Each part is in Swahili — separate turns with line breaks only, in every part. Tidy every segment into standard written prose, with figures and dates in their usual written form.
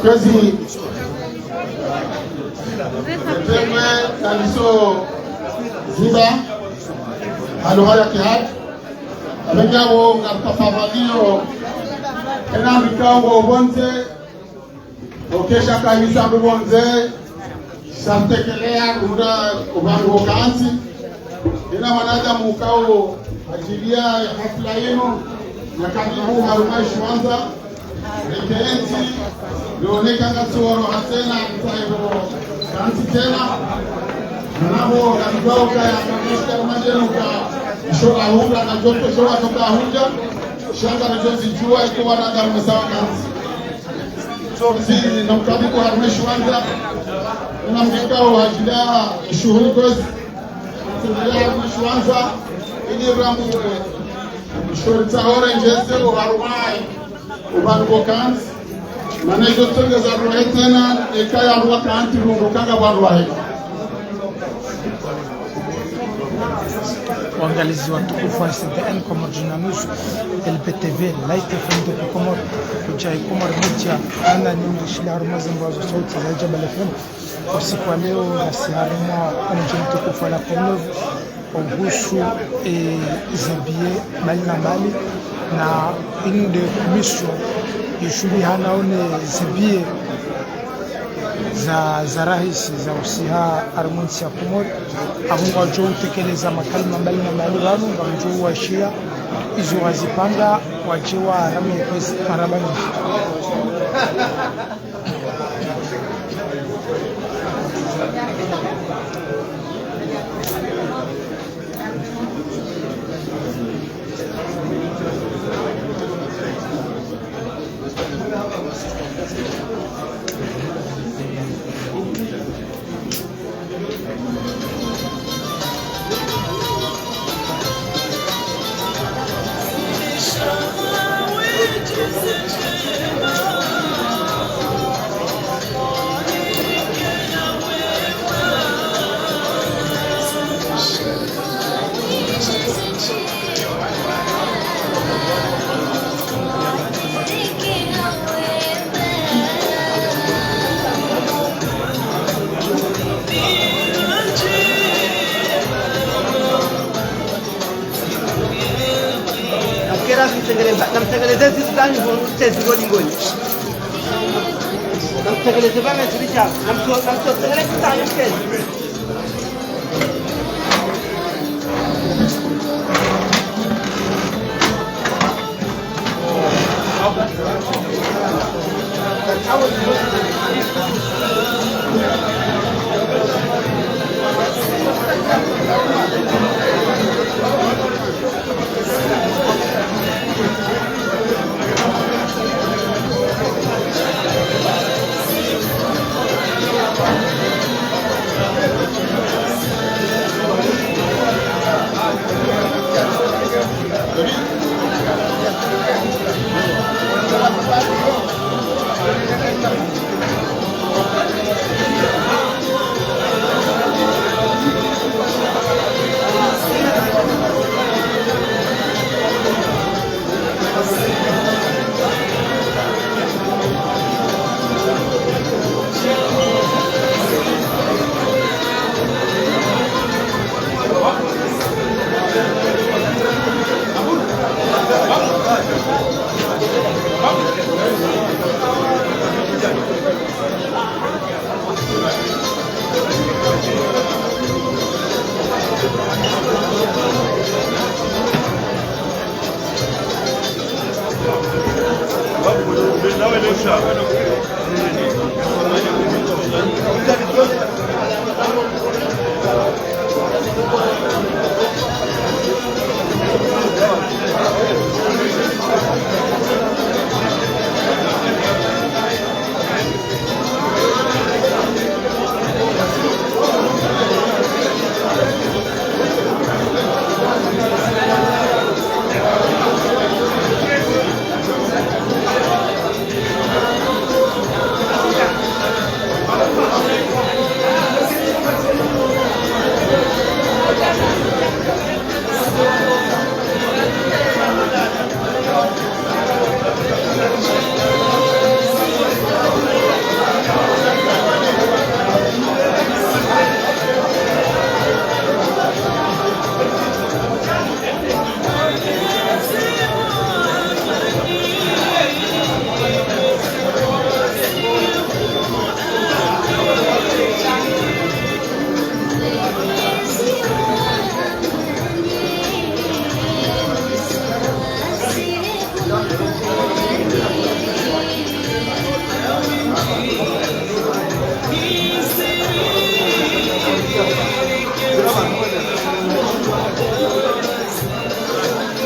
Kazi Teme Kaliso Zuda Alohaya Kihad Abenyawo Ngatafavaliyo Enamikawo Bonze Okesha Kanisa Bonze Santekelea Kuda Ubango Kansi Ina wanadamu ukao ajilia ya hafla yenu na karibu Harumai Shwanza Ekenzi Yoneka Kasoro Hatena Mtaibo Kansi tena Nabo Kanibao Kaya Kamishka Majenu Ka Shora Hunga na Joto Shora Toka Hunga Shanga na Jozi Jua Iko wanadamu Mesawa Kansi Zi na mkabiku Harumai Shwanza Ina mkikao ajilia shughuli kozi Tulia Mshwanza ili ramu shorita oranges o Harumai ubango kanzi manejo tonga za rohe tena ekaya ruwa kanti rungokanga barwahe.
Waangalizi watukufu wa SBN Komoro Jinanusu LPTV Light FM de Komoro kujai Komoro Media ana nyingi shila Harumazi ambazo sauti za Jabal FM usiku wa leo nasiharuma mji mtukufu la Komoro kuhusu Zabie mali na mali na une de commission ishuli hanaone Zabie za rahisi za usiha armunsi ya Komoro abungu wajo utekeleza makalima mbali na mbali wanu ngamjo wa shia izo wazipanga wajewa rami kwezi marabani
namtekeleze sidani ngotezi ngolingoni namtekeleze bame sibija namtekeleze sidani ngotezi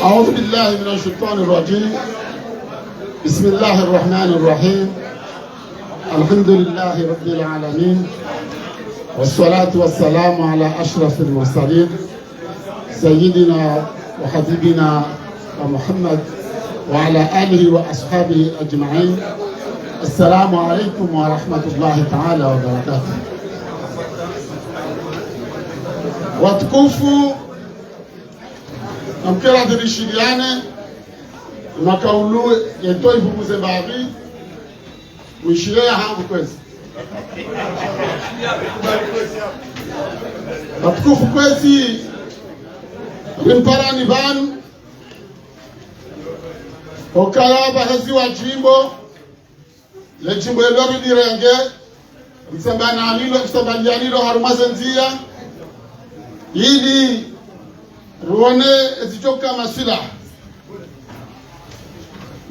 أعوذ بالله من الشيطان الرجيم. بسم الله الرحمن الرحيم. الحمد لله رب العالمين، والصلاة والسلام على أشرف المرسلين سيدنا وحبيبنا ومحمد وعلى آله وأصحابه أجمعين. السلام عليكم ورحمة الله تعالى وبركاته. Watukufu na mkera dirishiriane makaulu yeto ivubuze babi mwishire ya hangu kwezi. Watukufu kwezi rimparani vanu okaya bahezi wa jimbo le jimbo elori direnge msambalianilo harumazenzia ili ruone ezichoka masila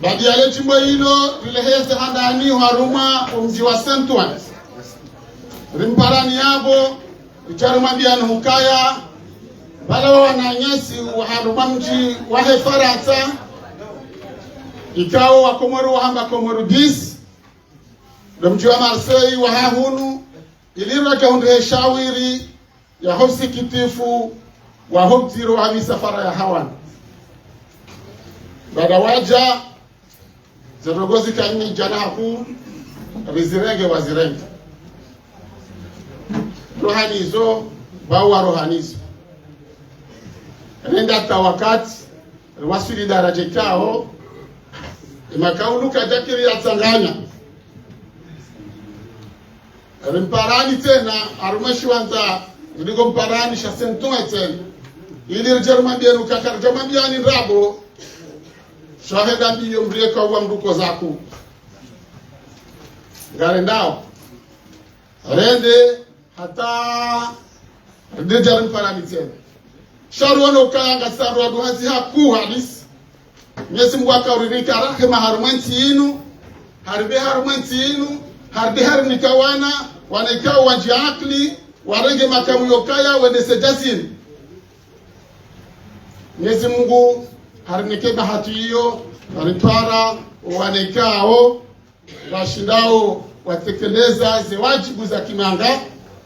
badi ya jimbo hilo rileheze handani haruma umji wa Sentwan rimparani yabo icharuma bianu hukaya bala wananyesi haruma mji wahe Faransa ikao wakomoru wahamba komoru 10 mji wa Marseille wahahunu iliraka hundre shawiri ya hosi kitifu wa hobziro wa misafara ya hawan baada waja zarogozi kanyi janahu rizirenge wazirenge rohanizo bawa rohanizo renda tawakati wasili daraja kao imakauluka jakiri ya Tanganya rimparani tena arumeshwanza ndigo mparani sha Sentwan tena ili Jerumani kakar Jerumani rabo shaheda ndiyo mreka wa mruko zaku garendao rende hata de Jerumani parani tena sharuano kanga sarwa duhazi haku halis Mwenyezi Mungu akaurika rahema harumanti inu harbe harnikawana wanaikao wajiakli warenge makamu yokaya wende sejazini. Mwenyezi Mungu harinike bahati hiyo haritwara wanaikao washindao watekeleza ziwajibu za kimanga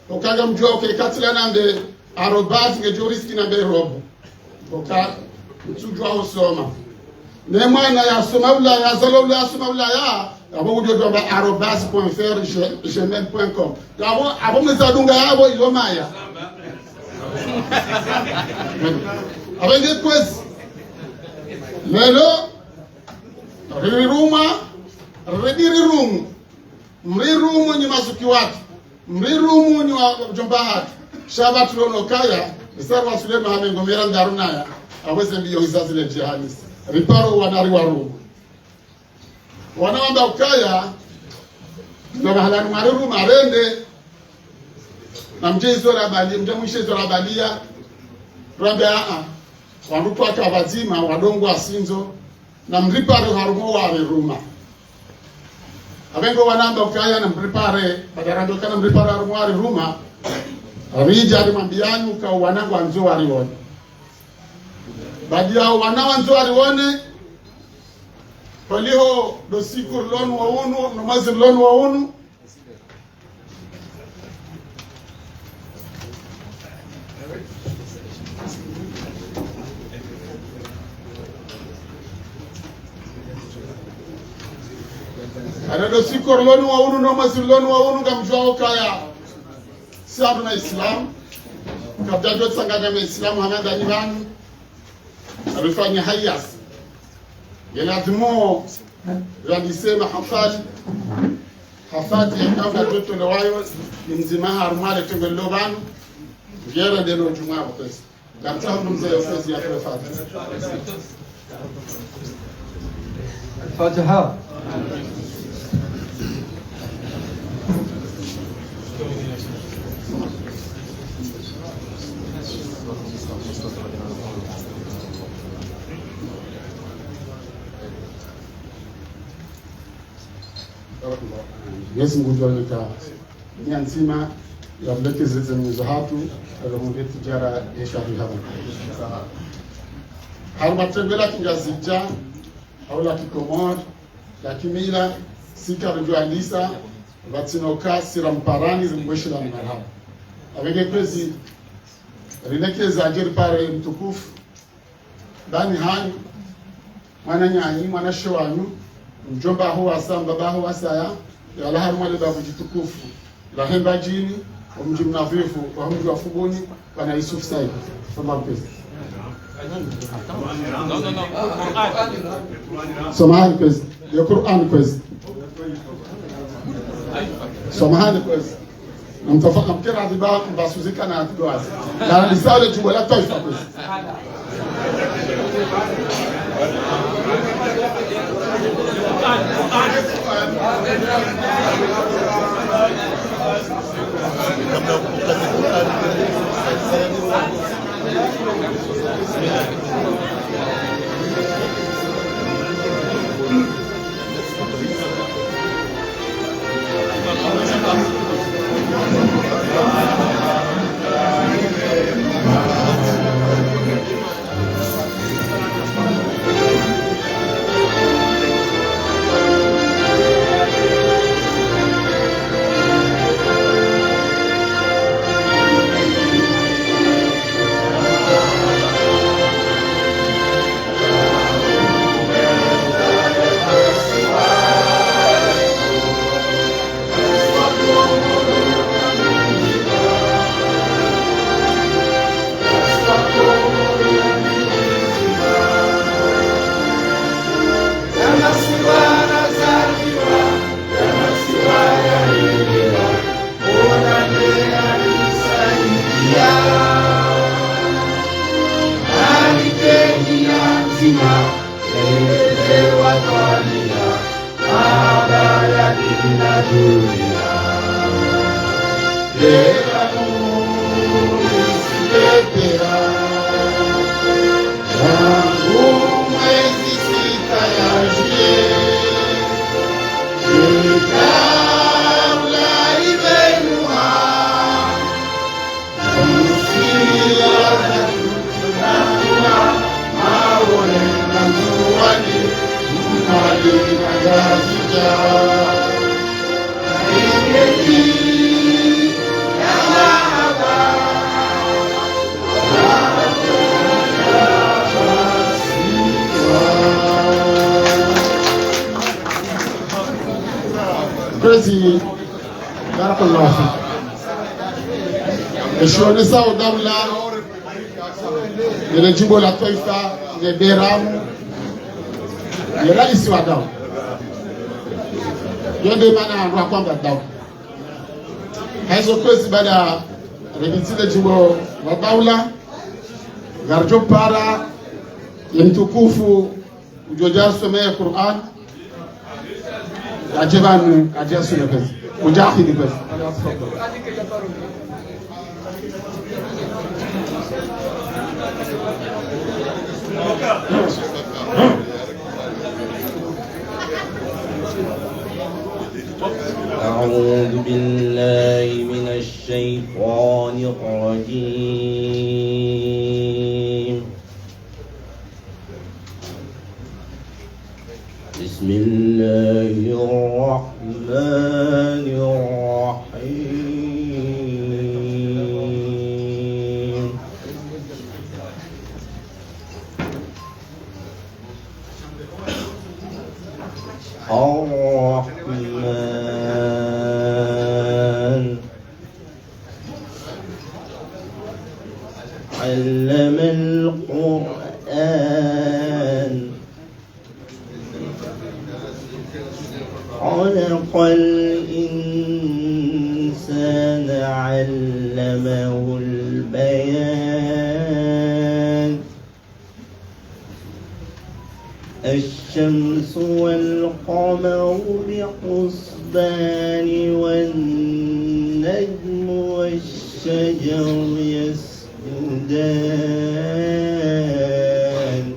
ukaga mjua ukekatila nambe arobaz ngejuriski nambe robo uka mtujua usoma nemana ya somaula ya zalula ya somaula ya abo ujo doba arobaz.fr gmail.com abo mzadunga yabo ilomaya abenge kwezi lelo riruma redirirumu mrirumu ni mazuki watu mrirumu ni wa jomba hatu shabatu lono kaya isarwa sulema hamengo miranda runaya aweze ndiyo izazile jihanis riparo wanari warumu wanawamba ukaya na bahalani mariru marende na mjezo la bali mjamwishezo la balia rambia wanduku akabazima wadongo asinzo na mriparo harumo wa ruma abengo wanamba ukaya na mripare badarando kana mriparo harumo wa ruma rija alimambianu ka wanangu anzo walione badia wanawanzo walione Waliho dosikur lonu wa unu, namazir lonu wa unu. Ada dosikur lonu wa unu, namazir lonu wa unu kamjua kaya siadu na Islam. Kabdadot sanganya Islam hamada nivanu. Arifanya hayas. Yalazimu yalisema hafati ya kama toto lewayo mzima harumale tumelobanu ngera deno jumaa pesa kamtahu mzee ofisi ya Fatiha
Fatiha.
Mwenyezi Mungu atuoneka dunia nzima ya mleke zeze mwezo hatu alombe tijara ya shahri haba Harmatembela kingazija au la kikomor la kimila sika rujualisa vatinoka siramparani zimbweshi la marhaba avege kwezi rineke zajeri pare mtukufu dani hanyu mwana nyanyi mwana showanyu mjomba huwa samba baba huwa saya ya laha mwale babu jitukufu la hemba jini mji mnavifu wa mji wa Fugoni bana Yusuf Said samba pesa samahani kwezi ya Qur'an kwezi samahani kwezi mtafaka mkera diba mbasuzika na atidoazi na risale jumla la taifa kwezi Crazy, barakallahu. Eshonesa udawla ile jimbo la taifa ni Beramu ni rais wa dawa. Yende maana ndo kwamba dawa. Hizo kwezi baada ya rebitile jimbo la daula garjo para ya mtukufu ujoja somea Qur'an ajibanu ajasuna kazi mujahidi basi
أعوذ بالله من الشيطان الرجيم بسم الله الرحمن الرحيم الرحمن علم القرآن خلق الإنسان علمه البيان الشمس والقمر بحسبان والنجم والشجر يسجدان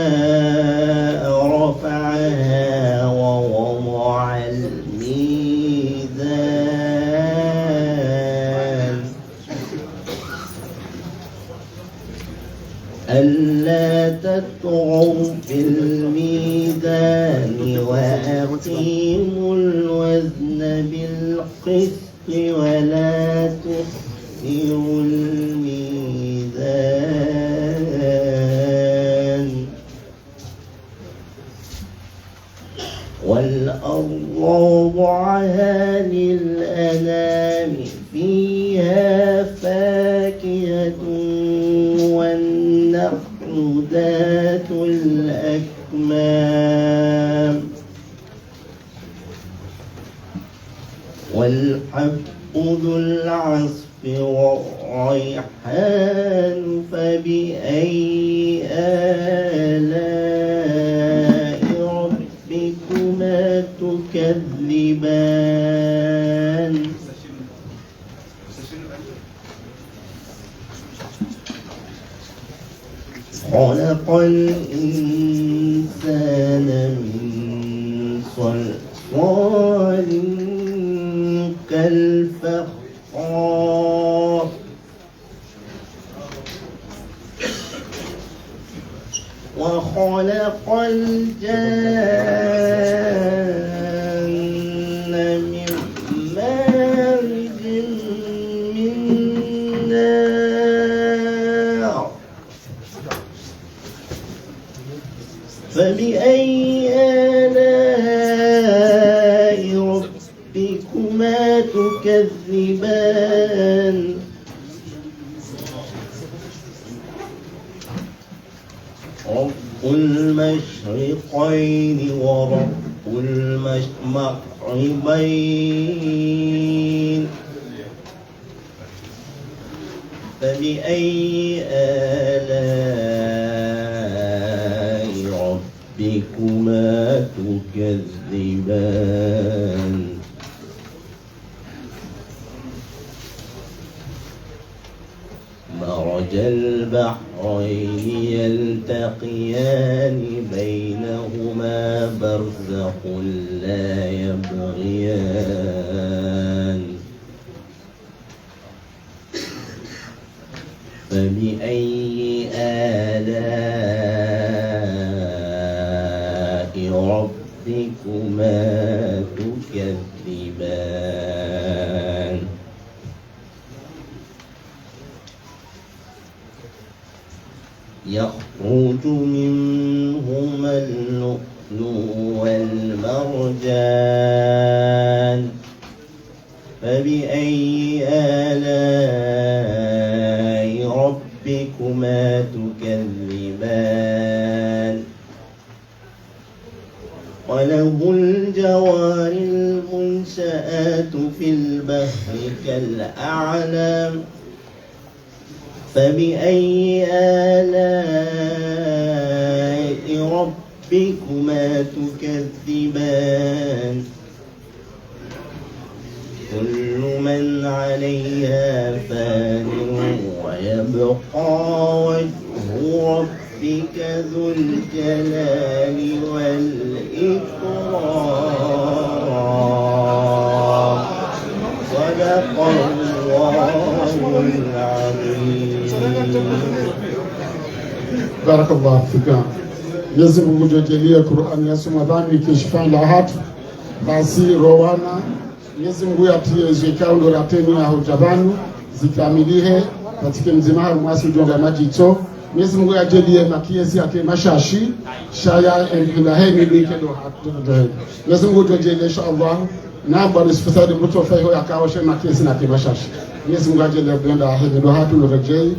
والسماء رفعها ووضع الميزان وأقيموا الوزن بالقسط ولا تخسروا الميزان والأرض وضعها للأنام فيها فاكهة والنخل ذات الأكمام والحب ذو العصف والريحان فبأي آلاء ربكما تكذبان خلق الإنسان من صلصال كالفخار وخلق الجان من مارج من نار فبأي آلاء ربكما تكذبان رب المشرقين ورب المغربين فبأي آلاء ربكما تكذبان مرج البحرين يلتقيان بينهما برزخ لا يبغيان فبأي آلاء ربكما تكذبان يخرج منهما اللؤلؤ والمرجان فبأي آلاء ربكما تكذبان وله الجوار المنشآت في البحر كالأعلام فبأي آلاء ربكما تكذبان كل من عليها فان ويبقى وجه ربك ذو الجلال والإكرام صدق الله العظيم.
Barakallahu fika. Mwenyezi Mungu tujalie Qur'an yasoma dhani kishfa la hatu basi rowana Mwenyezi Mungu yatie zikao ndo rateni ya hujabanu zikamilihe katika mzima haru mwasi ujonga majito Mwenyezi Mungu yajalie makiezi yake mashashi shaya ilaheni like ndo hatu Mwenyezi Mungu tujalie inshallah na bwana sifasadi mtu fayo yakawashe makiezi na kimashashi Mwenyezi Mungu ajalie blenda hili ndo hatu ndo rejei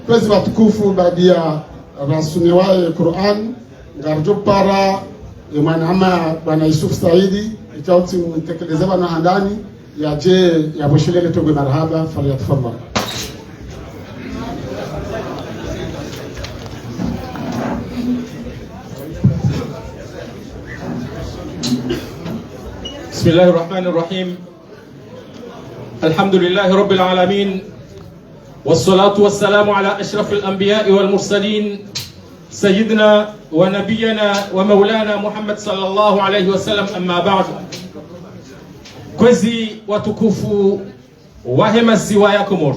Kwezi watukufu baada ya rasmi wae Qur'an ngarjo para mwanama bwana Yusuf Saidi ikauti mtekelezewa na handani ya je ya boshilele tobe marhaba falyatafadhal.
Bismillahir Rahmanir Rahim. Alhamdulillahi Rabbil Alamin. والصلاة والسلام على أشرف الأنبياء والمرسلين سيدنا ونبينا ومولانا محمد صلى الله عليه وسلم أما بعد كوزي وتكوفو وهم الزوايا كمور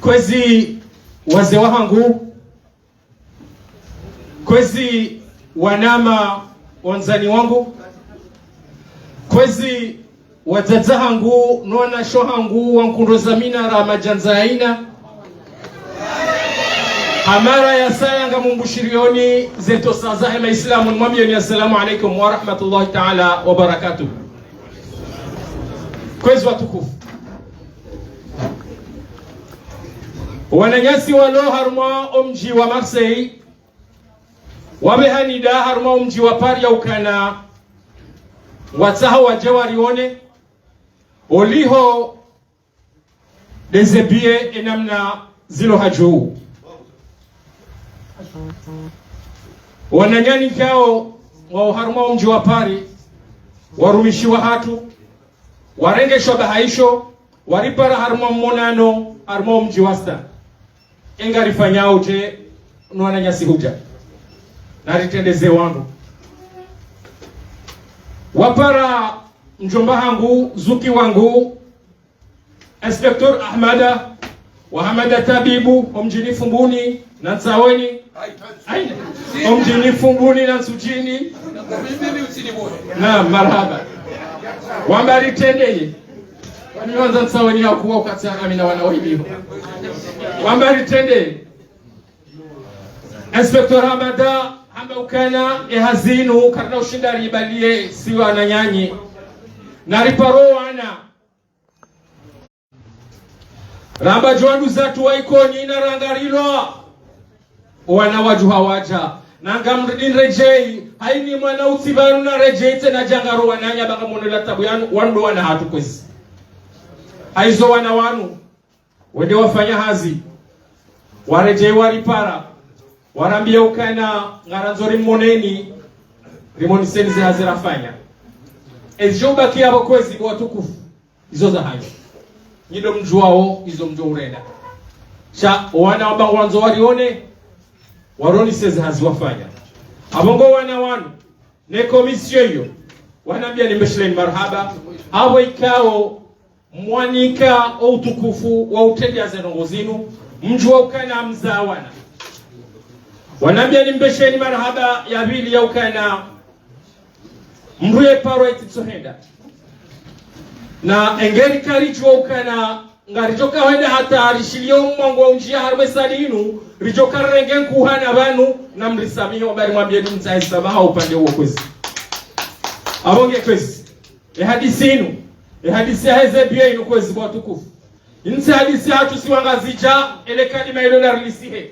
كوزي وزواهانغو كوزي wanama wanzani wangu kwezi wazaza hangu nona sho hangu wankundo zamina rama janzaina hamara ya sayanga mumbushirioni zeto sazahe maislamu mwambioni assalamu alaikum wa rahmatullahi ta'ala wa barakatuh. Kwezi watukufu wananyasi walo harma omji wa Marseille wabehanida harma omji wa Paris ukana wataha wajawari one oliho dezebie enamna zilo hajuu wananyani kao wa harma omji wa Paris warumishiwa hatu warengeshwa bahaisho waripara harma monano harma omji wasta engarifanyao je nwana nyasi huja naritendeze wangu wapara mjomba hangu zuki wangu Inspector Ahmada wa Hamada Tabibu omjini Fumbuni na Tsaweni omjini Fumbuni na Sujini na marhaba wambari tendeye waniwanza Tsaweni ya kuwa ukatiana mina wanaoibiho wambari tendeye Inspector Hamada hamba ukana ehazinu karna ushindari balie siwa na nyanyi na riparo wana ramba jwandu zatu waikoni na rangarilo wana waju hawaja nanga mridin rejei haini mwana utibanu na rejei tena jangaro wananya baka monela tabu yanu wando wana hatu kwezi haizo wana wanu wende wafanya hazi warejei waripara warambia ukana ngaranzori moneni rimoni senize hazirafanya ejoba kiabo kwezi kwa tukufu izo za hayo nyido mjuao izo mjo urenda cha wana wamba wanzo warione waroni sezi haziwafanya abongo wana wanu ne komisio hiyo wanambia ni mbeshileni marhaba hawa ikao mwanika o utukufu wa utendi ya zenongozinu mjua ukana mzawana wanambia ni mbesheni marhaba ya vili ya ukana mruye paro etitsohenda na engeri karichwa ukana ngarijoka wenda hata arishilio mwango unjia harwe salinu rijoka rengen kuhana banu na mrisamihi wabari mwambia ni mtaisamaha upande huo kwezi abonge kwezi hadisi inu hadisi ya hezebia inu kwezi kwa tukufu insi hadisi hatu siwangazija ele kalima ilo narilisihe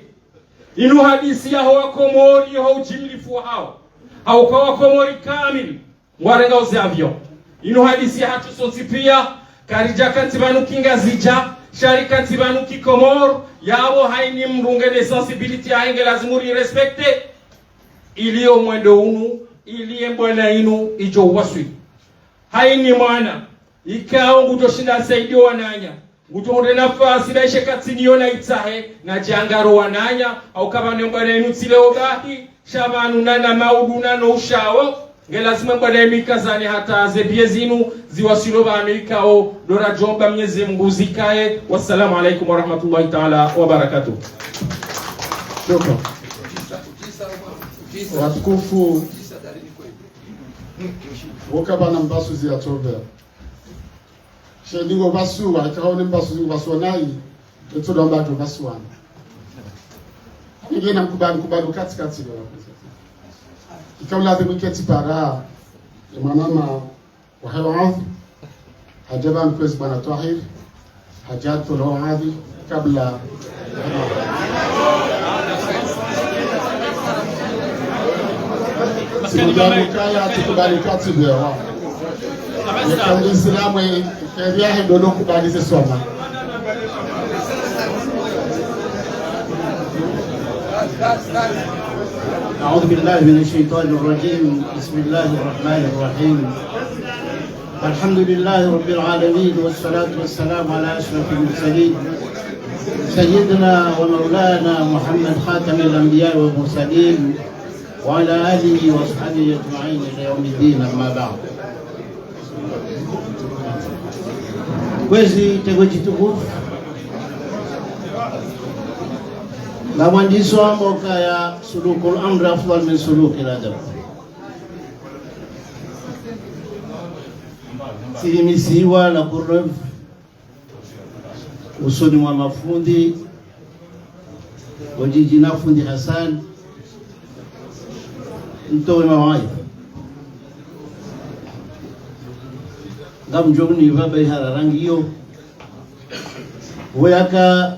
inu hadisi ya hoa komori hoa ujimlifu hao au kwa komori kamili warenga uze avion inu hadisi ya hatu sonsipia karija kantibanu kinga zija shari kantibanu kikomor yao haini mrungene sensibility ya henge lazimuri respecte ilio mwendo unu ilie mbwana inu ijo waswi haini mwana ikao ngutoshinda saidio wananya ngutonde nafasi daishe katiniyo na itahe na jangaro wananya au kabane mbwana inu tile ogahi shabanu nana maudu nano ushawo ngelazima mbwana mikazani hata zebie zinu ziwasilo ba amikao dora jomba mnyezi mguzikae. Wassalamu alaikum wa rahmatullahi ta'ala wa barakatuh.
Shukran. Watukufu wokabana mbasu ziyatobera shedigo basu akaone mbasu basu nayi etodo mbatu basu wana ngena kubali katikati leo ikaula dhimiketi para manama wa hawadhi hajaban kwezi bwana Tahir hajatu lo hadhi kabla Kaya tukubali katibu ya wao. Kwa Uislamu keria ndio kubali soma.
أعوذ بالله من الشيطان الرجيم. بسم الله الرحمن الرحيم. الحمد لله رب العالمين والصلاة والسلام على أشرف المرسلين سيدنا ومولانا محمد خاتم الأنبياء والمرسلين وعلى آله وصحبه أجمعين إلى يوم الدين. أما بعد. kwezi tego jitukufu la mwandishi wa moka ya sulukul amri afdal min sulukil adab. Sirimisiwa na kurrev usoni mwa mafundi wajiji na fundi Hassan mtowe mawaidha ngam jogni baba ihara rangi hiyo weyaka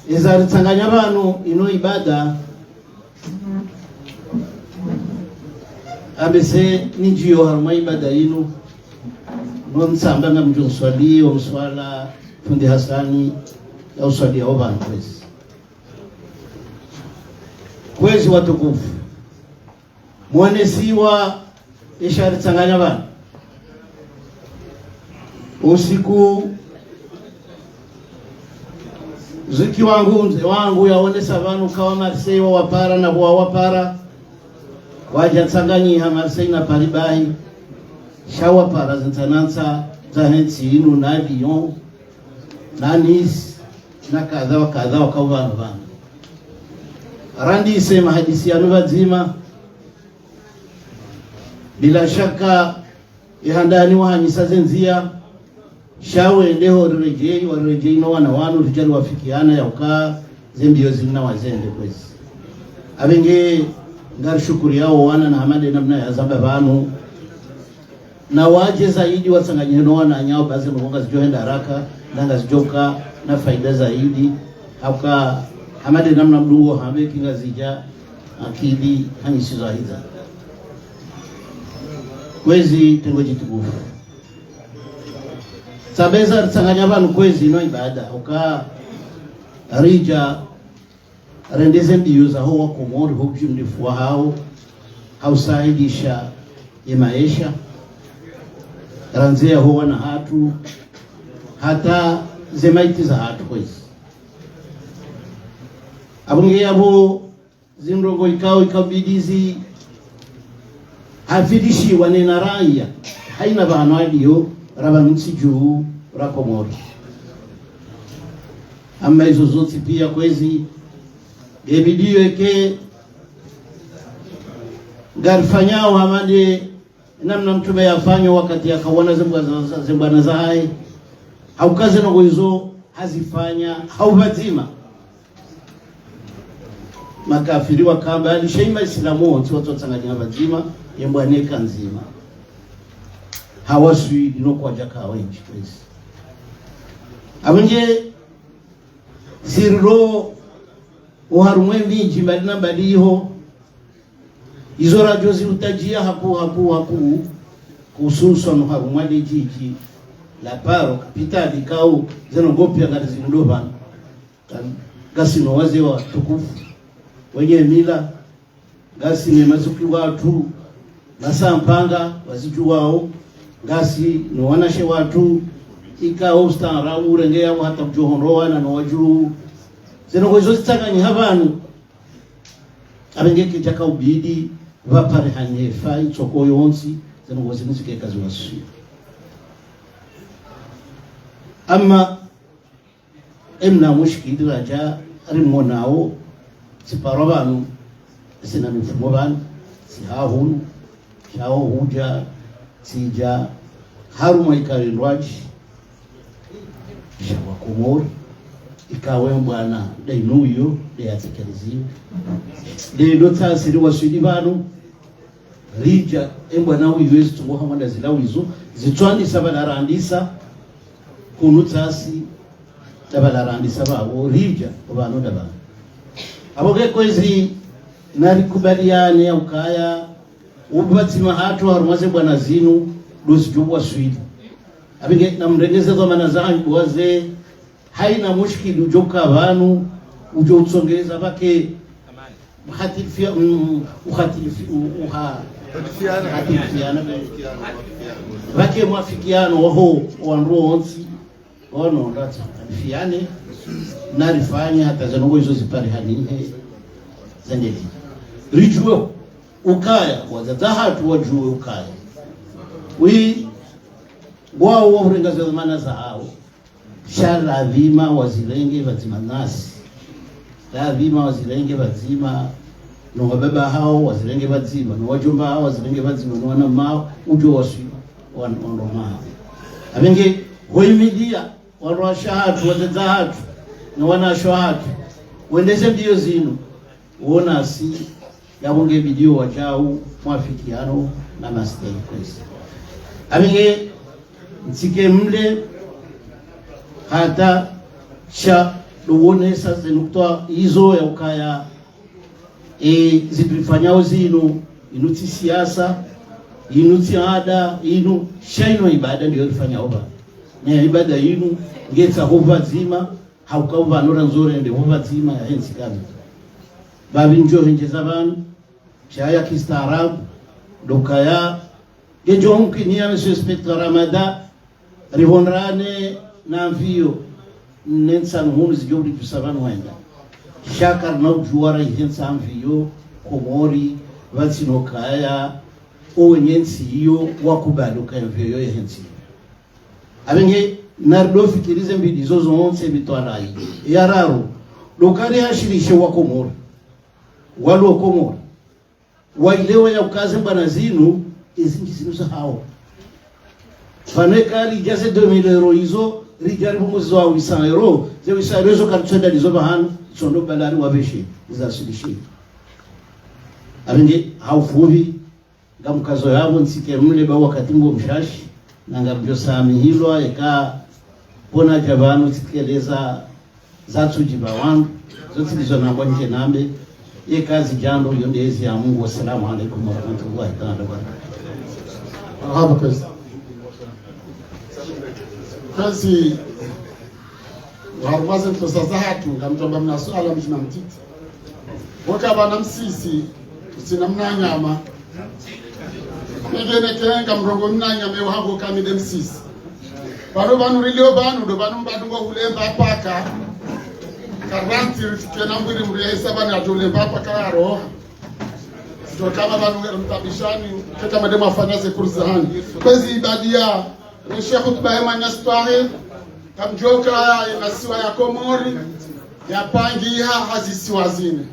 izari tsanganya banu ino ibada abese nijiyo harma ibada ino no msamba ngam jonswali o mswala fundi Hasani ya uswali ya obanu kwezi watukufu mwanesiwa ishari tsanganya banu usiku ziki wangu yaonesa vanu kawa Marseille wa wapara na wa wapara waja tsanganyiha Marseille na Paribahi shawa para zintanansa za hensi inu na Lyon na Nice na kadha wa kwa vanu randi isema hadisi ya nuvadzima bila shaka ihandani wahanyisa zenzia shawe ndeho rejei no wana wanu rijali wafikiana ya ukaa zembio zina wazende kwezi abenge ngari shukuri yao wana na hamade namna ya zamba vanu na waje zaidi watsanganyine no wana nyao bazi mkonga zijohenda haraka nanga zijoka na faida zaidi hauka hamade namna mdungo hambe kinga zija akidi hanyisizo hiza kwezi tengoji tukufu sabeza tsanganya vanu kwezi no ibada uka rija rendeze ndiuza ho wakomori ho kujimdifu hao hausaidisha ya maisha ranzea ho wana hatu hata zemaiti za hatu kwezi abunge yabo zinrogo ikabidizi hafidishi wanena raia haina vanu adiyo raba nchi juu rakomori ama hizo zote pia kwezi ebidio eke garfanyao hamade namna mtume yafanyo wakati akawana zembana zae haukaze na hizo hazifanya haubazima makafiri wakamba alishaima Islamu wote watu watsanganya bazima yembwaneka nzima hawasui dino kwa jaka wenji kwezi abunje sirro uharumwe vinji balina baliho izo radio zirutajia hapo kuhususa no harumwa de jiji la paro kapitali kau zenogopia ngati zindoba gasi no waze wa tukufu wenye mila gasi ni mazuki watu nasa mpanga wazijuwao gasi no wanashe watu ikao ustara urengea hata mjohonroa na wajuru zeno gozo zitanganya habanu abengeke jaka ubidi vapare hanyefa ichoko yonsi zeno gozo nizike kazi wasu ama emna mushkili raja rimonao siparobanu sina mifumo banu sihahunu shao huja sija haruma ikarindwaji shawa komori ikawe mbwana dainuyo de atikaliziyo de dota siri wasudi banu rija embwana uyiwezi tuwa hamanda zilawizo zitwandi sabalarandisa kunutasi tabalarandisa babo rija obano dabana aboge kwezi nari kubaliane ukaya ubatima hatu harumaze bwana zinu dosi jubwa swidi abinge namrengeze kwa manazangu waze haina mushkili ujoka abantu ujo utsongereza bake uhatilifiana bake mwafikiano waho wanruonsi ono ndata fiane narifanya hata zanongo hizo zipari hanihe zendeli rijue ukaya wazatahatu wajue ukaya wi wao wahurengaza zamana za hao shara adhima wazilenge wazimanasi lazima wazilenge wazima no wababa hao wazilenge wazima no wajomba hao wazilenge wazima no wana mao ujo wasi wanoma abenge hoimidia warasha hatu wazeza hatu no wana shahatu uendeze mbio zinu uona si yabonge bidio wajao mwafikiano na mastay kwesi abenge nsike mle hata cha duone sasa nukta hizo ya ukaya zilifanyao zinu inuti siasa inuti ada inu shaino ibada ndio ilifanya oba na ibada inu ngeta hova zima haukauva nora nzore ndio hova zima ya hensi kama babi njo hinjeza banu chaya kistaarabu dokaya gejo mkinia na suspect Ramada rivonrane na mvio nensan humus jobri tusavanu wenda shakar na juara hensa mvio komori vatsino kaya owenyensi hiyo wakubali ukayavyo yensi abenge nardo fikirize mbidi zozo onse bitwarai yararo dokari hashirishe wakomori walo komori wailewa ya ukaze bana zinu izingi zinu za hao fanekali jase 2000 euro hizo rigari bumuzo wa 800 euro ze 800 euro kartsenda dizo bahanu sondo balari wabeshi za sulishi abenge haufuvi ngamukazo yabo nsike mle ba wakati ngo mshashi na ngabyo sami hilo eka bona jabanu tikeleza zatuji bawangu zote dizo namba nje nambe ye kazi jando yondezi ya Mungu. Wassalamu alaikum warahmatullahi ta'ala wabarakatuh. Kazi warumaze mtosaza hatu ngamtomba mna swala mjina mtiti wakaba na msisi tusina mna nyama ngene kenga mrongo mna nyama yo hago kamide msisi banu rilio banu do banu mbadungo ulemba paka karanti tukena mbiri mrihesa bani atulemba paka yaro to kama banu mtabishani kama mademo afanyaze kurzahani kwezi ibadia ni Sheikh Bahema Nyastwahe kamjoka ya siwa ya Komori ya pangia hazisiwa zine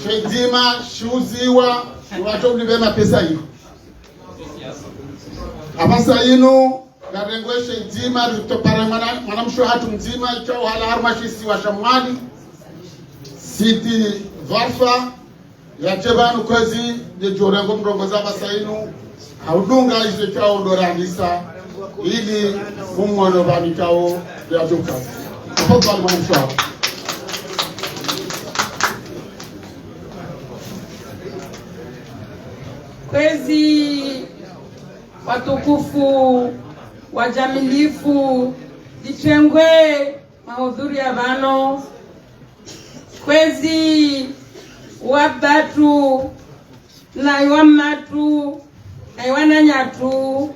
shedima shuziwa watu mlibema pesa hiyo abasa inu garengwe shedima ritopare mwanamsho hatu mzima ikao hala harmashi siwa shamwali siti varfa ya jebanu kwezi de jorengo mrongoza basa inu haudunga hizo ikao ndorandisa ili mumwono babikao ya duka hapo mwanamsho
kwezi watukufu wajamilifu ditengwe mahudhuri ya bano kwezi wabatu na iwamatu na iwananyatu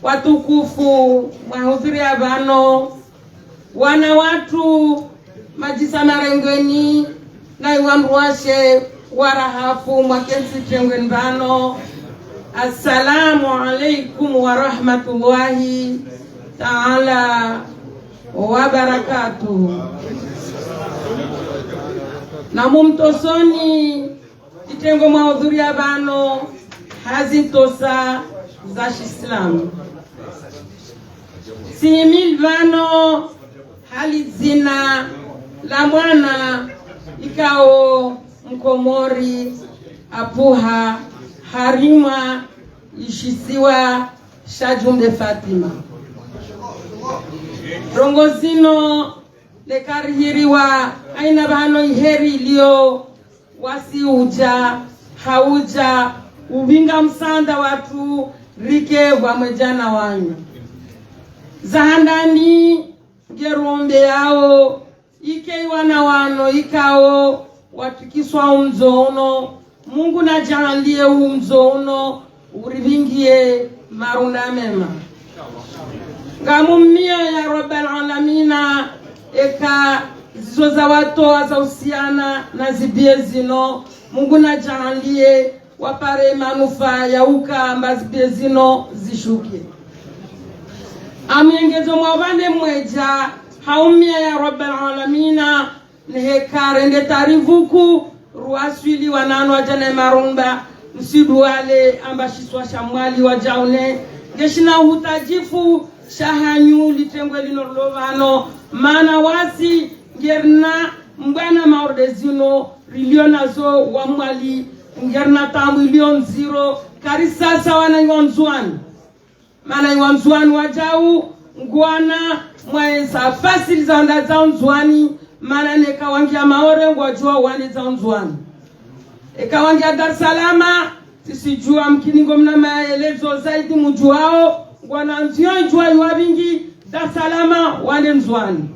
watukufu mahudhuri ya bano wana watu majisa marengweni na iwanruashe warahafu mwakensi tengweni bano. Assalamu alaikum wa rahmatullahi ta'ala wa barakatuh. Na mumtosoni itengo mahudhuri ya bano hazitosa za Islamu simil bano halizina la mwana ikao mkomori apuha harima ishisiwa shajumbe Fatima rongozino lekarihiriwa aina bano iheri ilio wasi hauja ubinga msanda watu rike wamejana wanyu zahandani gerombe yao ike wana wano ikao watikiswa umzono Mungu na jahalie umzono urivingie maruna mema ngamumia ya Rabbal Alamina eka zizo za watoa za usiana na zibie zino Mungu na jahalie wapare manufaa ya uka mbazibie zino zishuke amiengezo mwavane mweja haumia ya Rabbal Alamina neheka rende tarivuku ruaswili wanano ajane marumba msiduale ambashiswa shamwali wajaune geshina hutajifu shahanyu litengwe linorlovano mana wasi ngerna mbana maordezino riliona zo wa mwali ngerna tambu ilion zero karisasa wana yonzuan mana yonzuan wajau ngwana mwaesa fasil za onda za nzuani mana neka wangia maore ngwajua wani za nzuani eka wangia Dar es Salaam sisijua mkiningo mna maelezo zaidi mjuao ngwana nzio njua yuwabingi Dar es Salaam wande nzuani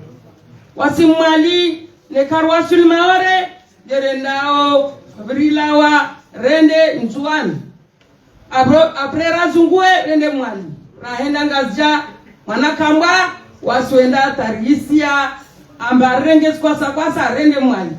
wasimwali nekarwasul maore derendao brilawa rende nzuani apre razungue rende mwali rahenda ngazja mwanakamba waswenda tarisia ambarenge kwasa rende mwali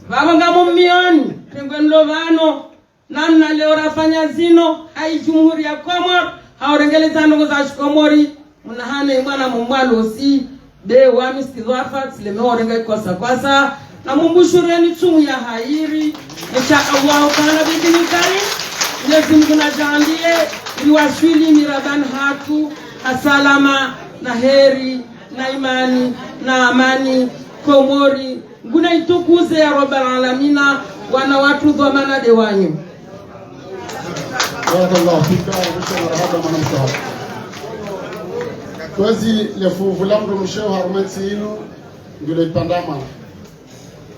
vavanga mumioni tengwen lovano namna leo rafanya zino hai Jamhuri ya Komoro haorengeleza ndogo za Komori mnahane mwana mumwalo si de wa miskizwafa silemeorenga kwasa na mumbushureni tumu ya hairi insha Allah kana bidini kari Mwenyezi Mungu najalie niwashwili miraban hatu asalama na heri na imani na amani Komori nguna itukuze ya Rabbal Alamina wana watu dhamana de wanyu.
Barakallahu fika wa hada manamsha. Kwazi lefuvu lamdo mshao harumati inu ngule ipandama.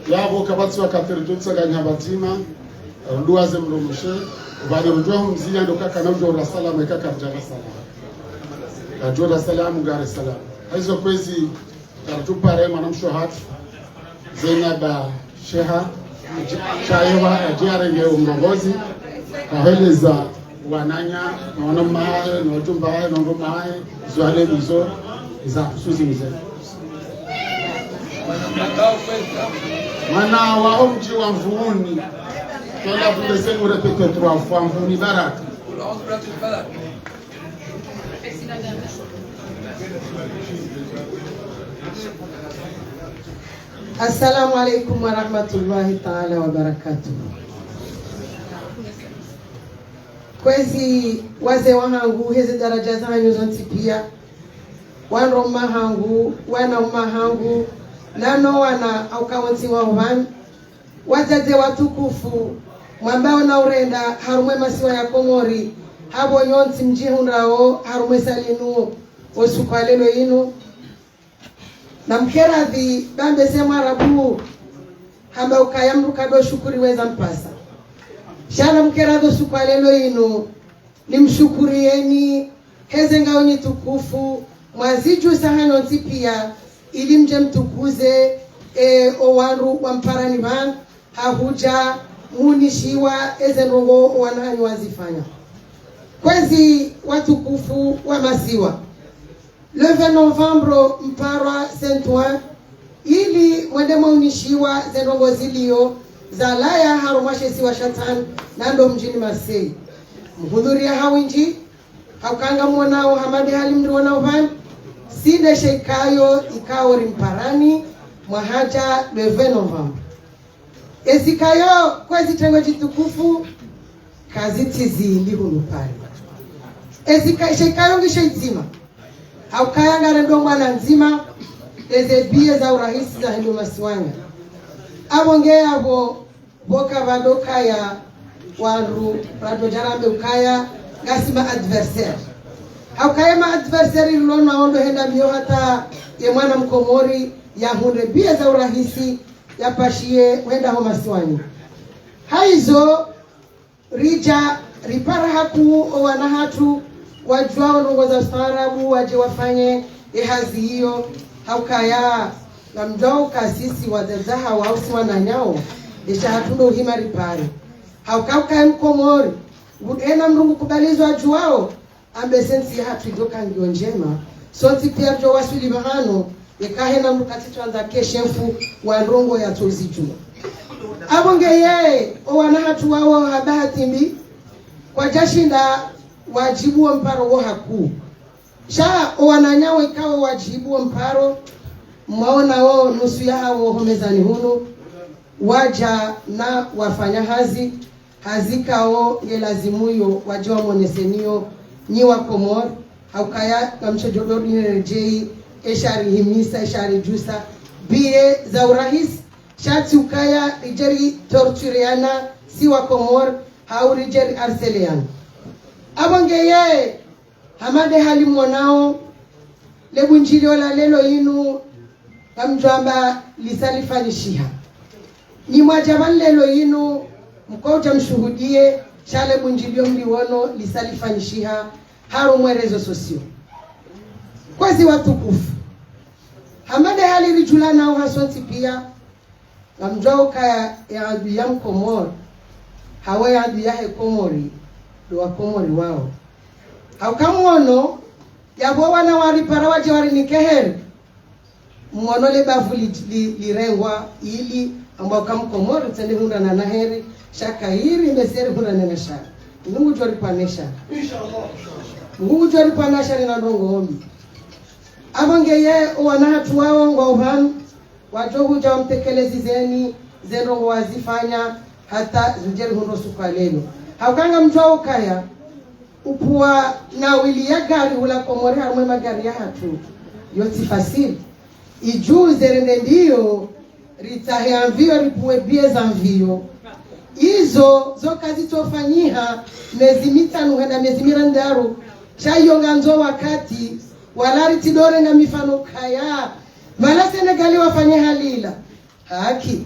Yabo kabatsi wa kateritutsa ganyabatima nduaze mdo mshe bali rujwa mzia ndo kaka na ujwa rasalam kaka rjala salam. Kajwa rasalam gari salam. Hizo kwezi taratupa rema namsho hatu Zainaba Sheha Chaiwa ajara nge umrongozi kaheleza wananya na wanamae na wajumbae na ngomae zwale bizo za suzi mzee mana wa omji wa mvuuni tola vule vous répéter 3 fois mvuuni baraka
Assalamu alaikum wa rahmatullahi ta'ala wa barakatuh. Kwezi waze wahangu hezi daraja zanyu zonti pia wanroma hangu wana umahangu nano wana aukawanti wa uvan wazaze watukufu mwambao na urenda harumwe masiwa ya Komori habo nyonti mjihunrao harumwe salinu osukwalelo inu na mkeradhi bambe sema rabu hamba ukayamru kado shukuri weza mpasa shana mkeradho sukwalelo inu nimshukurieni heze ngaoni tukufu mwaziju sahano tipia ili mje mtukuze owaru wa mparani van hahuja munishiwa eze nrongo wanani wazifanya kwezi watukufu wa masiwa le 20 novembre mparwa Saint-Ouen ili mwende maunishiwa zenongo zilio za laya harumashesi wa shatan nando mjini Marseille mhudhuria hawinji haukanga mwanao hamadi halimri wanao van sinde sheikayo ikao rimparani mwahaja le 20 novembre ezikayo kwezi tengo jitukufu kazi tizili hunupari ezikayo sheikayo ngisha izima haukaya ngarendo mwana nzima eze bie za urahisi za hendo masiwanya abonge abo boka badoka ya waru rado jarambe ukaya gasima adversaire haukaya ma adversaire ilona ondo henda mio hata ye mwana mkomori ya hunde bie za urahisi ya pashie wenda ho masiwanya haizo rija ripara haku wana hatu wajuao nongo za ustaarabu waje wafanye hazi hiyo haukaya na mjao kasisi wazazaha wausi wananyao isha hatundo uhimari pare haukauka mkomori ena mrungu kubalizwa juao ambe sensi hatu idoka ngio njema soti pia jo wasuli mahano ikahe na mrukatitu anza keshefu wa ndongo ya tozi jua abonge ye owana hatu wao habahati mbi kwa jashinda wajibu wa mparo wo haku sha wananyawe ikawa wajibu wa mparo mwaona wao nusu ya hao homezani hunu waja na wafanya hazikao yelazimuyo wajua mwonesenio ni wa Komor haukaya kamchojodori nerejei eshari himisa eshari jusa bie za urahis shati ukaya rijeri tortureana si wa Komor hau rijeri arselean abongeye hamade hali mwanao lebunjili wala lelo inu kamjwamba lisalifanishiha ni mwajaban lelo inu mkauta mshuhudie shale bunjilio mliwono lisalifanishiha haru mwerezo sosio kwezi watukufu hamade hali rijulana au hasonti pia kamjwauka ya adu ya Mkomor hawa ya adu ya Komori doa Komori wao haukamuono yabo wana waripara waje warinikehere mwono le bavu lirengwa ili ambao kamkomoro tende hunda na naheri shaka hiri meseri hunda na shaka Mungu jori panesha inshallah Mungu jori panesha na ndongo ombi abangeye wana hatu wao ngauhan wajohu ja mtekelezi zeni zeno wazifanya hata zujeri hundo sukaleno haukanga mjao kaya upua na wili ya gari ula Komori harumwe magari ya hatu yoti fasili ijuze rende ndiyo ritahe anvio ripuwe bie za mvio izo zo kazi tofanyiha mezi mitanu henda mezi mirandaru chayonga nzo wakati walari tidore na mifano kaya vala Senegali wafanye halila haki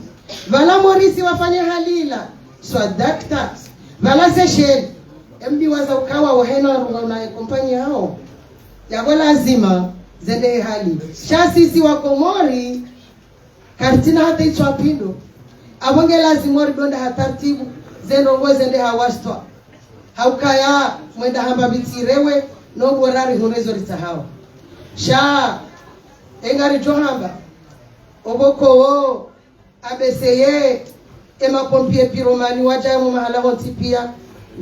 vala Morisi wafanye halila swadakta vala Seychelles MD waza ukawa wahena runga unaye kompani hao yako lazima zende hali shasisi wa Komori kartina hata itwa pindo abonge lazima ridonda hatartibu zendo zende hawastwa haukaya mwenda hamba bitirewe no borari horezo ritahao sha engari johamba oboko abeseye ema pompie piromani waja mu mahala hontipia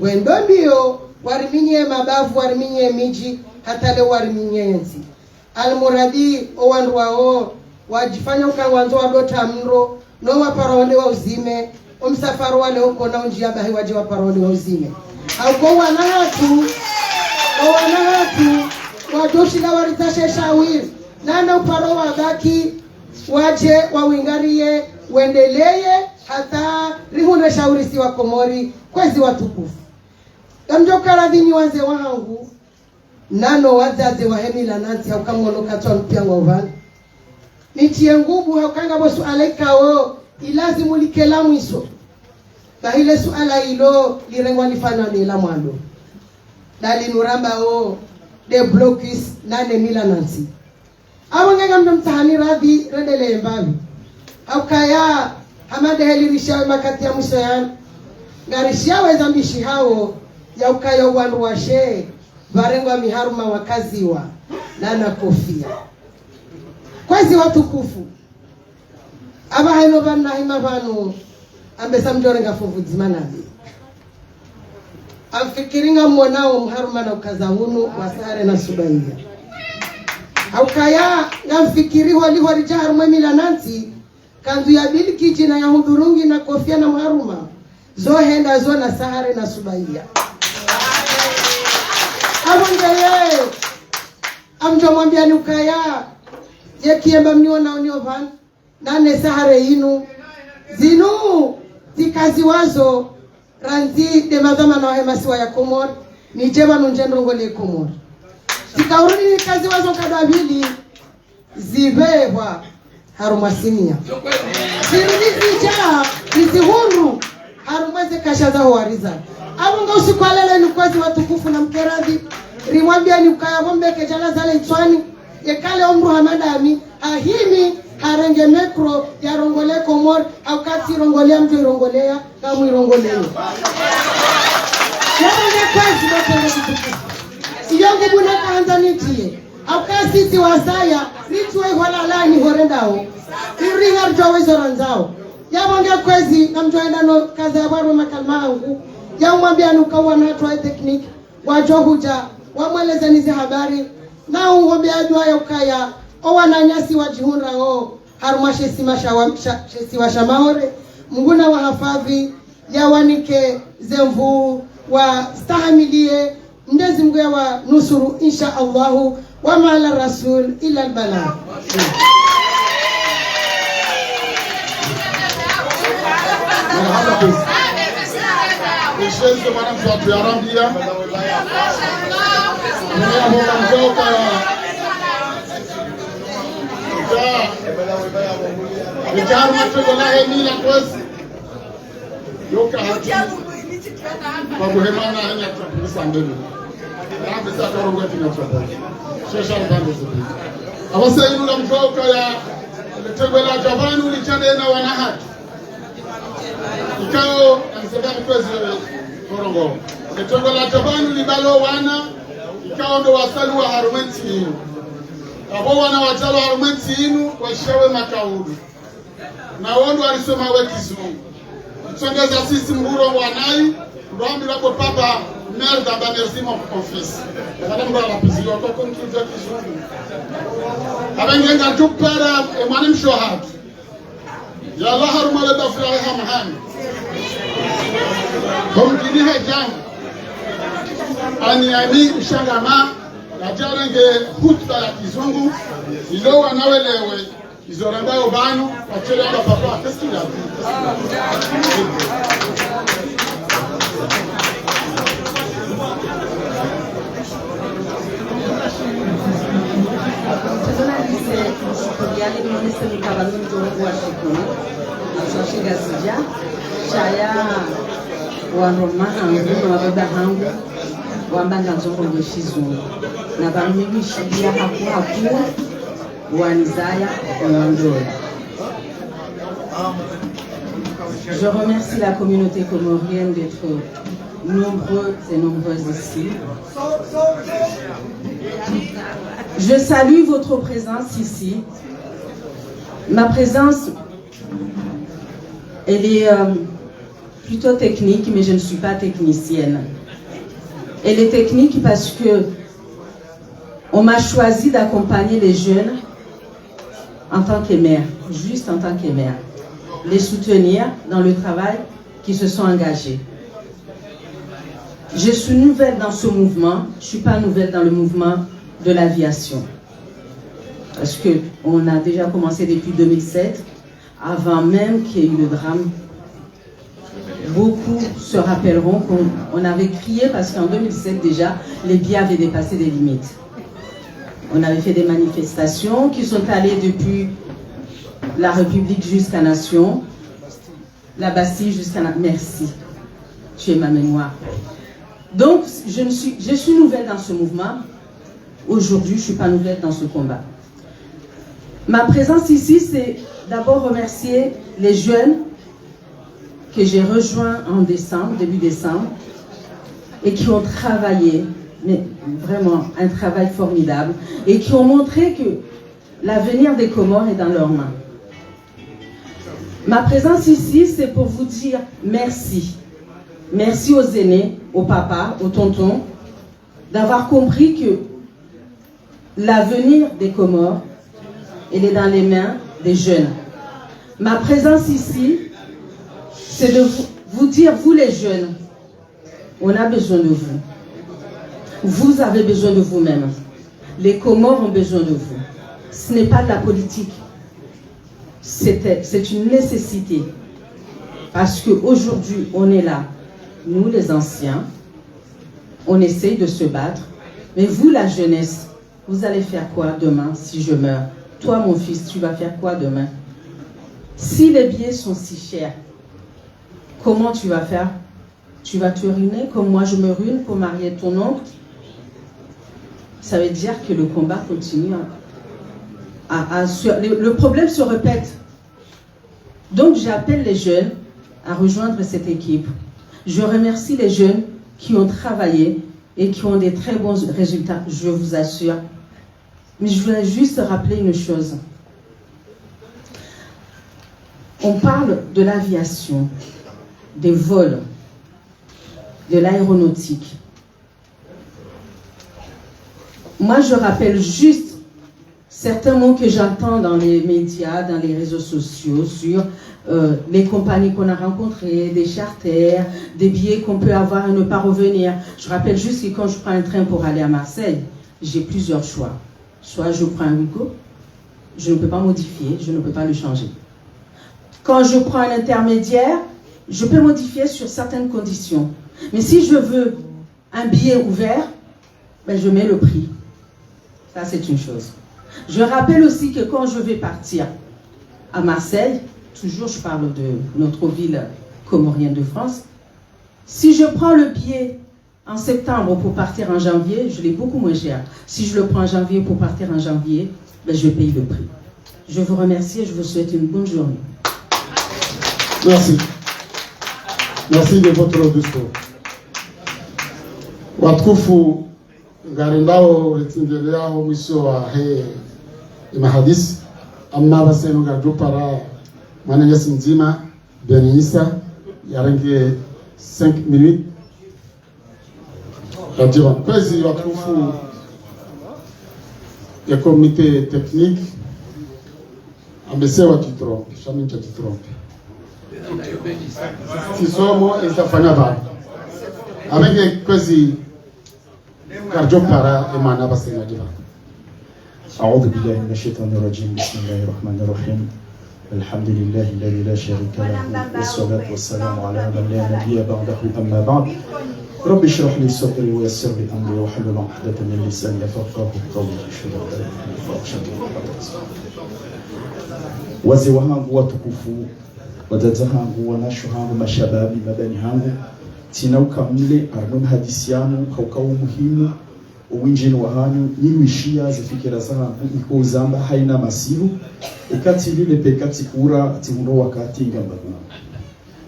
wendo ndio wariminye mabavu wariminye miji hata le wariminye enzi almuradi owanrwao wajifanya ukawanzo wadota mro no waparonde wa uzime omsafaro wale uko na njia bahi waje waparonde wa uzime au wana hatu wadoshi la waritashe shawir nana uparo wabaki waje wawingarie wendeleye hata rihune shauri si wa Komori kwezi watukufu kamjoka radhini wanze wangu nano wazaze wa hemila nanti haukamono katwa mpia ngovani nitie ngubu haukanga bosu alaikao ilazimu likela mwiso bahile suala ilo lirengwa nifana nila mwando dali nuramba o de blokis nane mila nanti awanganga mtamtahani radhi rendele mbalu haukaya hamade heli rishawe makati ya mwiso yan ngarishawe zambishi hao ya ukaya uwandu washe varengwa miharuma wakaziwa nana kofia kwezi watukufu aba haino bana hima banu ambesa mjorenga fuvuzima nabi amfikiringa mwanao mharuma na ukazahunu wasare na subaiya haukaya ngamfikiri wali warijaharu mwemila nanti kanzu ya biliki jina ya hudurungi na kofia na mharuma zo henda zo na sahare na subaiya abongeye amjo mwambia nukaya yekiemba mniona onyovan nane sahare inu zinu tikazi wazo ranzi de madama na hemasiwa ya Komor ni jema nunjendo ngole Komor tikauruni ni kazi wazo kadabili zibewa harumasimia zirudizija izihundu harumweze kasha za wariza abunga usikwalele ni kwazi watukufu na mkeradhi rimwambia ni ukaya bombe kejala zale nchwani yekale omru hamadami ahimi harenge mekro ya rongole Komor au kati rongolea mtu irongolea kamu irongolea yabonge kwazi wapende kutukufu iyongu buna kaanza nitie au kasi wasaya ritwe wala lani horendao iringa rjowe zoranzao yabonge kwezi na mjoenda no kaza ya waru makalma angu ya umwambia nukawa na hatuwa tekniki wajohuja wamweleze nizi habari na uwambia ajua ya ukaya owananyasi wajihunra o haruma shesiwa shamahore mnguna wa hafadhi yawanike zemvu wa stahamilie mdezi mgu ya wa nusuru insha Allahu wa maala rasul ila albala.
Ishenzo mwana mtu ya Rambia mwenye mjoka Vijaru matego lahe mila kwezi yoka hati kwa kuhemana henya kutabisa mbele Rambi sa karongo eti na chapa Shesha mbande zubi Awasa inu la mjoka ya Tego la jabanu lichane na wanahati Ikao anisedani kwezi korongo Tego la jabanu libalo wana Ikao ndo wasalu wa harumenti inu Abo wana wajalo harumenti inu kwa shewe makaudu na wondo alisema we kizungu msongeza sisi mburo wanai ndambi lako papa merda banerzima office kada mbo alapiziwa kwa kontuza kizungu abengenga tupara emani mshohad ya Allah harumale dafla hamhani homjini hajang ani mshangama na jarenge hutba ya kizungu ilo wanawelewe Izorandayo banu, wachele amba papa, qu'est-ce qu'il a vu?
Je remercie la communauté comorienne d'être nombreux et nombreuses ici. Je salue votre présence ici. Ma présence, elle est plutôt technique, mais je ne suis pas technicienne. Elle est technique parce que on m'a choisi d'accompagner les jeunes en tant que mère, juste en tant que mère, les soutenir dans le travail qui se sont engagés. Je suis nouvelle dans ce mouvement, je ne suis pas nouvelle dans le mouvement de l'aviation. Parce qu'on a déjà commencé depuis 2007, avant même qu'il y ait eu le drame. Beaucoup se rappelleront qu'on avait crié parce qu'en 2007 déjà, les billets avaient dépassé des limites. On avait fait des manifestations qui sont allées depuis la République jusqu'à Nation, la Bastille jusqu'à... Merci, tu es ma mémoire. Donc, je suis nouvelle dans ce mouvement. Aujourd'hui, je ne suis pas nouvelle dans ce combat. Ma présence ici, c'est d'abord remercier les jeunes que j'ai rejoints en décembre, début décembre, et qui ont travaillé, mais vraiment un travail formidable, et qui ont montré que l'avenir des Comores est dans leurs mains. Ma présence ici, c'est pour vous dire merci. Merci aux aînés, aux papas, aux tontons, d'avoir compris que l'avenir des Comores, elle est dans les mains des jeunes. Ma présence ici, c'est de vous dire, vous les jeunes, on a besoin de vous. Vous avez besoin de vous-même. Les Comores ont besoin de vous. Ce n'est pas de la politique. C'est une nécessité. Parce qu'aujourd'hui, on est là. Nous, les anciens, on essaye de se battre. Mais vous, la jeunesse, vous allez faire quoi demain si je meurs? Toi, mon fils, tu vas faire quoi demain? Si les billets sont si chers, comment tu vas faire? Tu vas te ruiner comme moi je me ruine pour marier ton oncle? Ça veut dire que le combat continue. Le problème se répète. Donc j'appelle les jeunes à rejoindre cette équipe. Je remercie les jeunes qui ont travaillé et qui ont des très bons résultats, je vous assure. Mais je voudrais juste rappeler une chose. On parle de l'aviation, des vols, de l'aéronautique. Moi, je rappelle juste certains mots que j'entends dans les médias, dans les réseaux sociaux, sur les compagnies qu'on a rencontrées, des charters, des billets qu'on peut avoir et ne pas revenir. Je rappelle juste que quand je prends un train pour aller à Marseille, j'ai plusieurs choix. Soit je prends un Wigo, je ne peux pas modifier, je ne peux pas le changer. Quand je prends un intermédiaire, je peux modifier sur certaines conditions. Mais si je veux un billet ouvert, ben je mets le prix. Ça, c'est une chose. Je rappelle aussi que quand je vais partir à Marseille, toujours je parle de notre ville comorienne de France, si je prends le billet en septembre pour partir en janvier, je l'ai beaucoup moins cher. Si je le prends en janvier pour partir en janvier, ben je paye le prix. Je vous remercie et je vous souhaite une bonne journée.
Merci. Merci de votre discours. Watukufu gari lao litindelea mwisho wa he mahadis amma basenu gadu para mwananyasi mzima Benisa yarange 5 minutes Rajiva kwezi watukufu ya komite technique amesema tutrompe shamincha tutrompe kisomo itafanya bado amenge kwezi karjo para imana basena diva.
أعوذ بالله من الشيطان الرجيم بسم الله الرحمن الرحيم الحمد لله الذي لا شريك له والصلاة والسلام على من لا نبي بعده أما بعد رب اشرح لي صدري ويسر لي أمري واحلل عقدة من لساني يفقهوا قولي أشهد أن لا إله إلا الله وأشهد أن محمدا رسول الله. Wazee wangu watukufu, wazazi wangu, wanasho wangu, mashababi, mabani wangu, tinauka mle arnon hadisi yanu kauka umuhimu uwinjini wa hanyu niwishia zifikira zangu iko zamba haina masilu ikati lile pekati kura timuno wakati ngambagu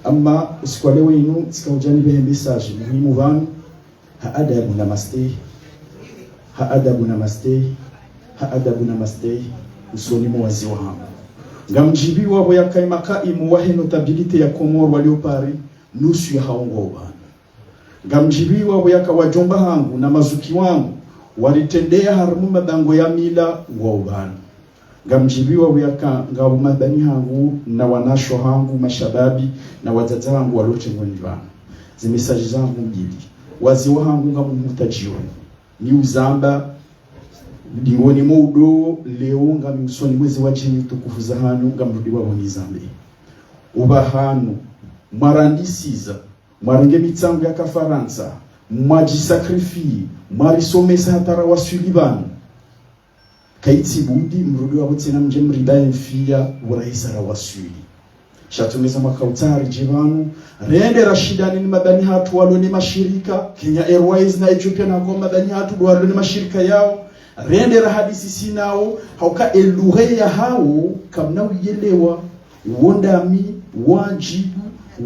amma usikwale wenu tikaujani behe message muhimu vanu haadabu namaste haadabu namaste haadabu namaste usoni mwazi wa hangu ngamjibi wabo yakaimaka imu wahe notabilite ya Komoro waliopari nusu ya haongo bana ngamjibi wabo yakawajomba hangu na mazuki wangu walitendea haramu madango ya mila wa ubana ngamjibi wabo yakangabo mabani hangu na wanasho hangu mashababi na wazazi hangu walote ngondibana zimesaji zangu mbili wazi wa hangu ngamumutajiwe ni uzamba ndiwoni mudo leo ngamisoni mwezi wa jini tukufu za hanu ngamrudi wabo ni zambe ubahanu marandisiza mwarenge mitsangu ya kafaransa mwajisakrifie mwarisomesa hatara wa Sullivan kaiti budi mrudi wabo tena mje mribaye mfia uraisara wa Suli shatumeza makautari jivanu rende rashidani ni mabani hatu waloni mashirika Kenya Airways na Ethiopia na kwa mabani hatu waloni mashirika yao rende rahadisi sinao hauka eluhe ya hao kamna uyelewa wondami wajibu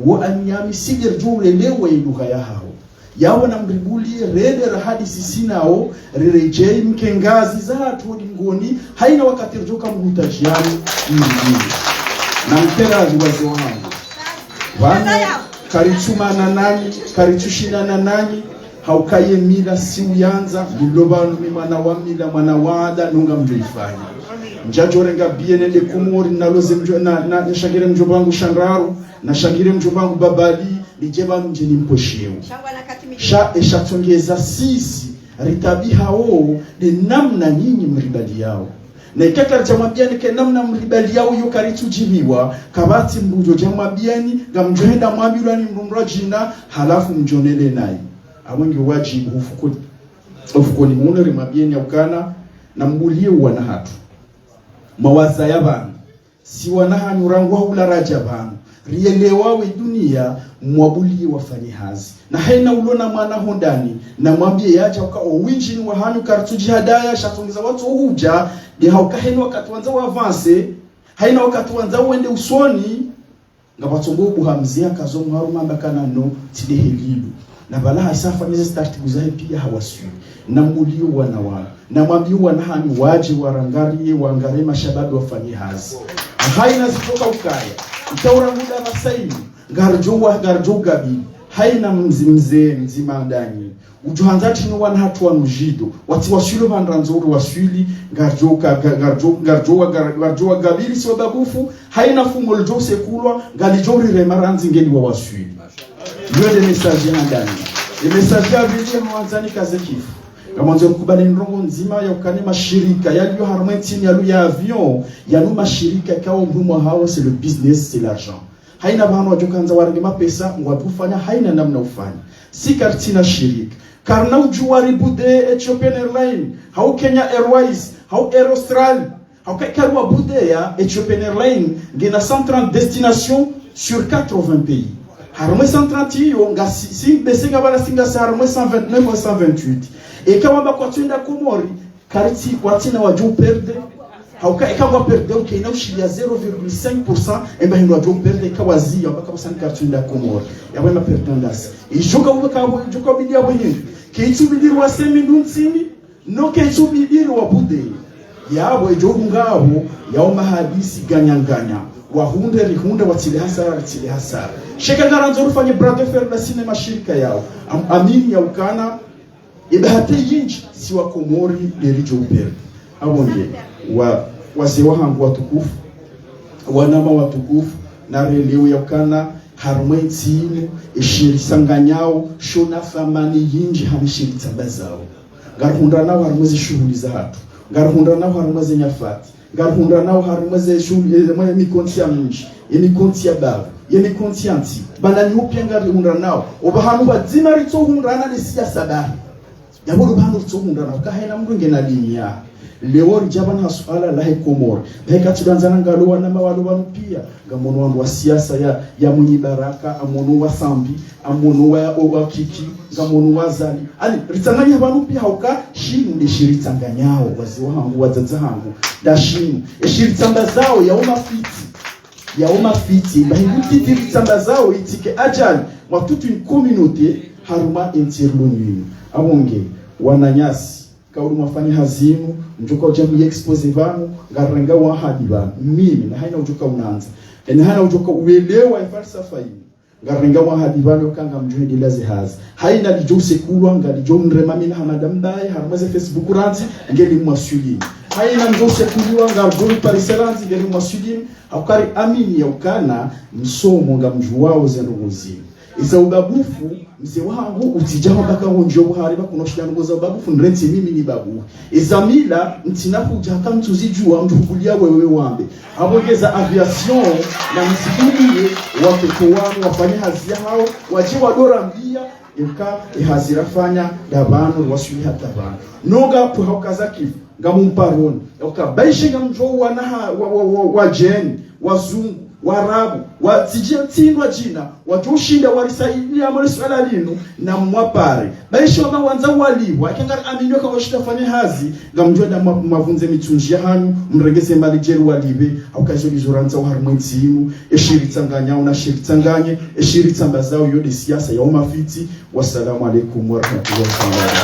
wa anyami sidir jule lewe iluha ya hao yawo na mribuli rende rahadisi sinao rirejei mkengazi za hatu ngoni haina wakati rjoka mhutajiani na mperazi wazi wangu wane karichuma na nani karichushina na nani haukaye mila si uyanza milobanu mi mwana wada nunga mjoifanya mjajorenga bienende kumori naloze na shangire mjobangu shanraru na shangire mjobangu babali lijebanu mjeni mposheu eshatongeza sisi ritabi hao ni namna nyinyi mribali yao na ikakari jamwabiani ke namna mribali yao yu karitujibiwa kabati mbujo jamwabiani gamjohenda mwabirani mrumrajina halafu mjonele nai awengi wajibu ufukoni muunere mabieni ya ukana na mbulie wana hatu mawaza ya banu si wana hanyu rangu haula raja banu rielewawe dunia mwabulie wafanye hazi na haina ulona mwana hondani na mwambie yaja waka owinjini wa hanyu karituji hadaya shatungiza watu uhuja ni hauka henu wakati wanza wavanse haina wakati wanza uende usoni nga watongo ubuhamzia kazo mharuma mbakana no tide helilu na bala isafa nize start guzahe pia hawasui na mulio wana na mwambie wana hanyu waje warangari wangare mashababi wafanye hazi haina zitoka ukaya itaura muda masaini garjo gabi haina mzee mzima ndani ujuhanzati no wana hatu wanujido wati waswili vandanzuru waswili garjowa gabili si wababufu haina fumo ljo sekulwa galijori remaranzi ngeli wa waswili yode message ndani message ya vile mwanzani kaze kifu kamanzo kubali ndongo nzima ya ukane mashirika yaliyo harmentini yalu ya avion yalu mashirika kao mhumo hao c'est le business c'est l'argent haina bana wajokanza warenge mapesa ngwatufanya haina namna ufanya si kartina shirika karna ujuwari bude Ethiopian Airlines hau Kenya Airways hau Air Austral hau karwa bude ya Ethiopian Airlines ngena 130 destinations sur 80 pays harmo 130 yo ngasi si besenga bala singa sa harmo 129 ou 128 et kawamba kwa twenda Komori kariti kwatina waju perde hauka ikawa perde ukina ushilia 0.5% emba hindo waju perde kawazi yamba kabasani kartunda Komori yabema perdandas ijuka ubeka juka bidia bwenye keitu bidiri wa semiduntsini no keitu bidiri wa bude yabo ejogu ngabo yao mahadisi ganyanganya wahunde rihunde watile hasara sheka garanzo rufanye brother fer na sinema shirika yao amini ya ukana ibahate yinji si wa Komori lerijo upere abonye wazee wangu watukufu wanama watukufu na releo ya ukana harumwentini ishirisanganyao shona famani yinji hamishirita bazao garhunda nao harumweze shughuli za hatu garhunda nao harumweze nyafati garhunda nao harumweze shughuli za mikonti ya mnji emikonti ya bavu yemikonti ya nti banani upya garhunda nao obahanu bazima rito hundana lesiya sabahi yabulu bahanu rito hundana ukahena mndu ngena linya leo rijabana hasuala lahe Komori heka tudanzana ngalo na mawalo banu pia ngamono wangu wa siasa ya munyi baraka amono wa sambi amono wa kiki ngamono wa zali ali ritanganya banu pia hauka shinu de shiritanganyao wazi wangu wazaza hangu dashinu eshiritanga zao ya uma fiti bahinguti ritanga zao itike ajali wa toute une communauté haruma interlonu abonge wananyasi kauli mwafanya hazimu mjuka ujamu expose vanu ngarenga wa hadi ba mimi na haina ujuka unaanza na haina ujuka uelewa falsafa hii ngarenga wa hadi bano kanga mjuni dilaze hazi haina lijose kulwa ngalijo mrema mina hamadambaye harmaze Facebook ranzi ngeli mwasuli haina njose kulwa ngarjuri pariseranzi ngeli mwasuli akari amini ya ukana msomo ngamjuwao zenduguzi isa ubabufu mzee wangu utijaho baka wonjo buhari bakunoshya ngoza ubabufu nrenti mimi ni babu izamila ntinafu jaka mtuzijua mtukulia wewe wambe abogeza aviation na msibulie watoto wangu wafanye hazia hao waje wadora mbia yuka ihazira fanya dabano wasuli hata bana noga puhaukaza kifu ngamumparoni ukabaishe ngamjo wanaha wa jeni wazungu warabu watijintindwa jina watushinda warisaidia muri swala lino na mwapare baisho bawanza waliwa akangara aminyo ka washita fanya hazi ngamjwa na mavunze mitunjia hanu mregeze malijeru walibe aukazo lizoranza uharmwentimu eshiritsanganya una shiritanganye eshiritsambazao yode siasa ya umafiti. Wassalamu alaikum warahmatullahi wabarakatuh.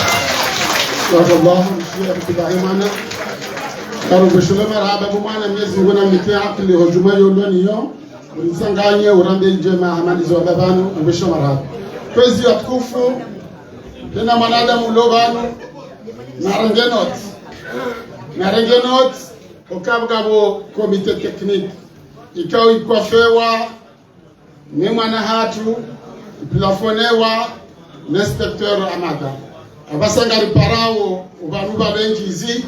Allahu subhanahu karugo shule maraba bumana Mwenyezi Mungu na mite akili hojuma yoloni yo ulisanganye urambe njema hamadi za babanu ubesha maraba kwezi watukufu tena mwanadamu lobanu na rengenot okabgabo komite technique ikao ikwafewa ni mwana hatu plafonewa inspecteur Amada abasanga riparao ubanuba benjizi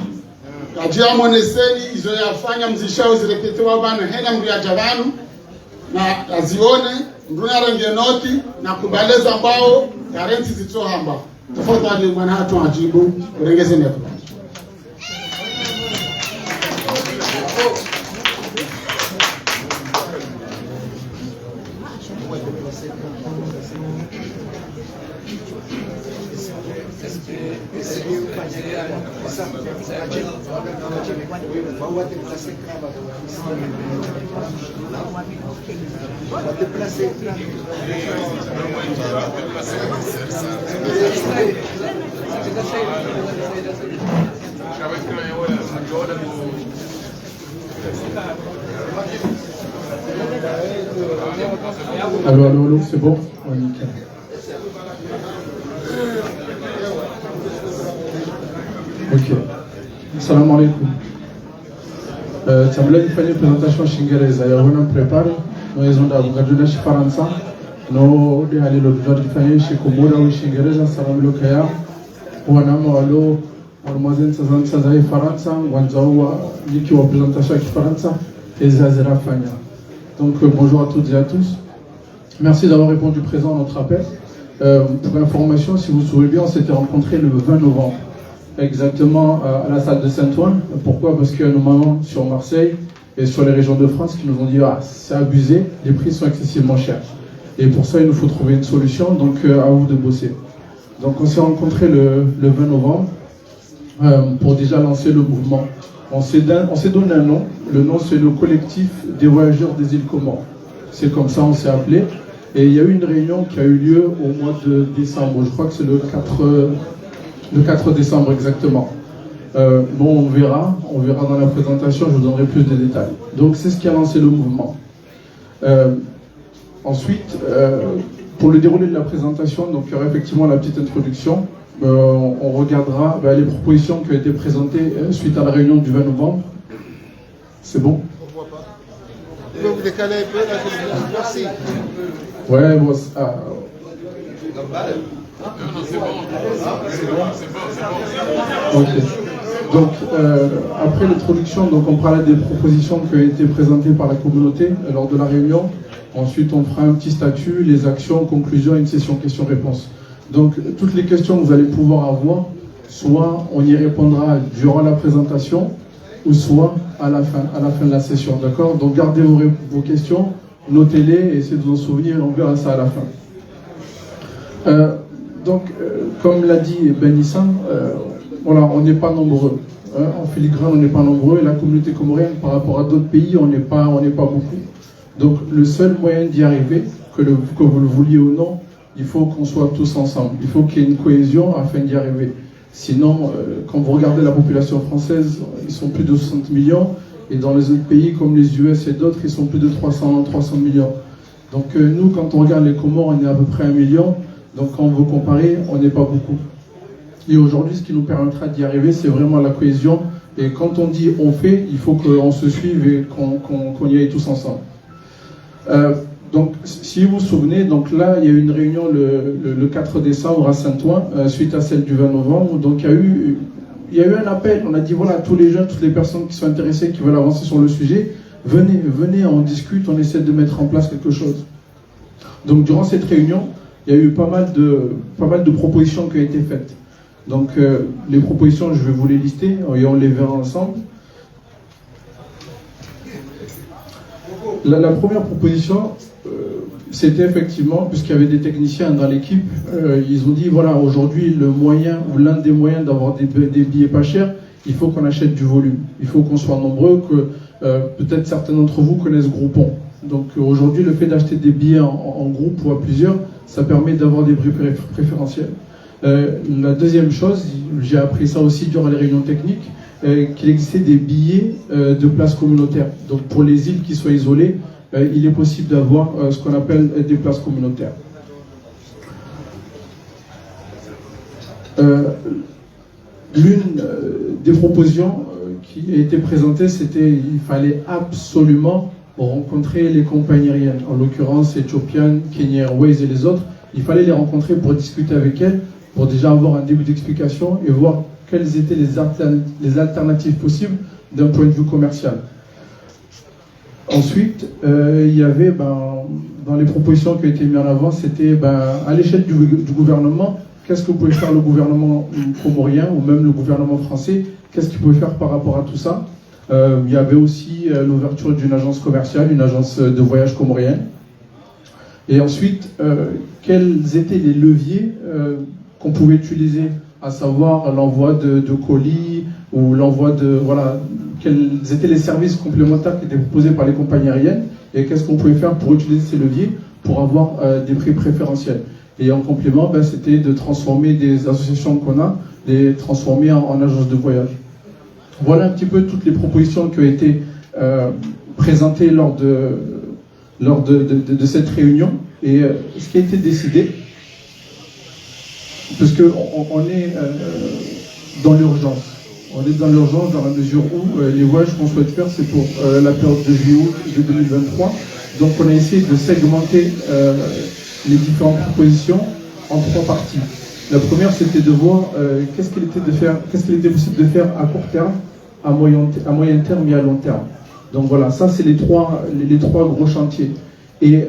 kajia moneseni izo yafanya mzishao zirepete wa bana hena mdu ya javanu na azione mduna rangi noti na kubaleza mbao ya renti zitohamba tofauti mwana hatu ajibu urengeze nepo.
Allô, c'est bon? Ouais, nickel.
Ok. Assalamu alaikum. Tabla nifanye presentation Shingereza ya wana prepare no izonda bugajuna shi Faransa no de halilo dujwa difanye shi kumura wa Shingereza salamu loka ya wana mawalo mademoiselle Sazai Faransa wanzawa niki wa presentation ki Faransa ezazera fanya. Donc bonjour à toutes et à tous. Merci d'avoir répondu présent à notre appel. Pour information, si vous vous souvenez bien, on s'était rencontrés le 20 novembre. Exactement à la salle de Saint-Ouen. Pourquoi? Parce qu'il y a nos mamans sur Marseille et sur les régions de France qui nous ont dit ah, c'est abusé, les prix sont excessivement chers. Et pour ça, il nous faut trouver une solution, donc à vous de bosser. Donc on s'est rencontrés le 20 novembre pour déjà lancer le mouvement. On s'est donné un nom. Le nom, c'est le collectif des voyageurs des îles Comores. C'est comme ça on s'est appelé. Et il y a eu une réunion qui a eu lieu au mois de décembre. Je crois que c'est le 4 décembre exactement. Bon, on verra dans la présentation, je vous donnerai plus de détails. Donc c'est ce qui a lancé le mouvement. Ensuite, pour le déroulé de la présentation, donc il y aura effectivement la petite introduction. On regardera les propositions qui ont été présentées suite à la réunion du 20 novembre. C'est bon?
Je vais vous décaler un peu, là, merci.
Ouais, bon, Ok. Donc, après l'introduction, on parlera des propositions qui ont été présentées par la communauté lors de la réunion. Ensuite, on fera un petit statut, les actions, conclusions et une session questions-réponses. Donc, toutes les questions que vous allez pouvoir avoir, soit on y répondra durant la présentation, ou soit à la fin de la session, d'accord? Donc, gardez vos questions, notez-les et essayez de vous en souvenir et on verra ça à la fin. Comme l'a dit Ben Issam, voilà, on n'est pas nombreux. En filigrane, on n'est pas nombreux. Et la communauté comorienne, par rapport à d'autres pays, on n'est pas beaucoup. Donc, le seul moyen d'y arriver, que vous le vouliez ou non, il faut qu'on soit tous ensemble. Il faut qu'il y ait une cohésion afin d'y arriver. Sinon, quand vous regardez la population française, ils sont plus de 60 millions. Et dans les autres pays, comme les US et d'autres, ils sont plus de 300 millions. Donc, nous, quand on regarde les Comores, on est à peu près 1 million. Donc quand on veut comparer, on n'est pas beaucoup. Et aujourd'hui, ce qui nous permettra d'y arriver, c'est vraiment la cohésion. Et quand on dit on fait, il faut qu'on se suive et qu'on y aille tous ensemble. Donc si vous vous souvenez, donc là, il y a eu une réunion le 4 décembre à Saint-Ouen, suite à celle du 20 novembre. Donc il y a eu un appel, on a dit voilà, tous les jeunes, toutes les personnes qui sont intéressées, qui veulent avancer sur le sujet, venez, on discute, on essaie de mettre en place quelque chose. Donc durant cette réunion, il y a eu pas mal de propositions qui ont été faites. Donc les propositions, je vais vous les lister et on les verra ensemble. La première proposition, c'était effectivement, puisqu'il y avait des techniciens dans l'équipe, ils ont dit voilà, aujourd'hui le moyen ou l'un des moyens d'avoir des billets pas chers, il faut qu'on achète du volume. Il faut qu'on soit nombreux, que peut-être certains d'entre vous connaissent Groupon. Donc aujourd'hui, le fait d'acheter des billets en groupe ou à plusieurs, ça permet d'avoir des prix préférentiels. La deuxième chose, j'ai appris ça aussi durant les réunions techniques, qu'il existait des billets de places communautaires. Donc pour les îles qui soient isolées, il est possible d'avoir ce qu'on appelle des places communautaires. L'une des propositions qui a été présentée, c'était qu'il fallait absolument rencontrer les compagnies aériennes, en l'occurrence Ethiopian, Kenya Airways et les autres. Il fallait les rencontrer pour discuter avec elles, pour déjà avoir un début d'explication et voir quelles étaient les alternatives possibles d'un point de vue commercial. Ensuite, il y avait, dans les propositions qui ont été mises en avant, c'était à l'échelle du gouvernement, qu'est-ce que pouvait faire le gouvernement comorien ou même le gouvernement français, qu'est-ce qu'il pouvait faire par rapport à tout ça. Il y avait aussi l'ouverture d'une agence commerciale, une agence de voyage comorienne. Et ensuite, quels étaient les leviers qu'on pouvait utiliser, à savoir l'envoi de colis ou l'envoi de... Voilà, quels étaient les services complémentaires qui étaient proposés par les compagnies aériennes et qu'est-ce qu'on pouvait faire pour utiliser ces leviers pour avoir des prix préférentiels. Et en complément, c'était de transformer des associations qu'on a, les transformer en agences de voyage. Voilà un petit peu toutes les propositions qui ont été présentées lors de cette réunion. Et ce qui a été décidé, parce qu'on est dans l'urgence. est dans l'urgence dans la mesure où les voyages qu'on souhaite faire, c'est pour la période de juillet-août de 2023. Donc on a essayé de segmenter les différentes propositions en 3 parties. La première, c'était de voir qu'est-ce qu'il était possible de faire à court terme, à moyen terme et à long terme. Donc voilà, ça c'est les trois gros chantiers. Et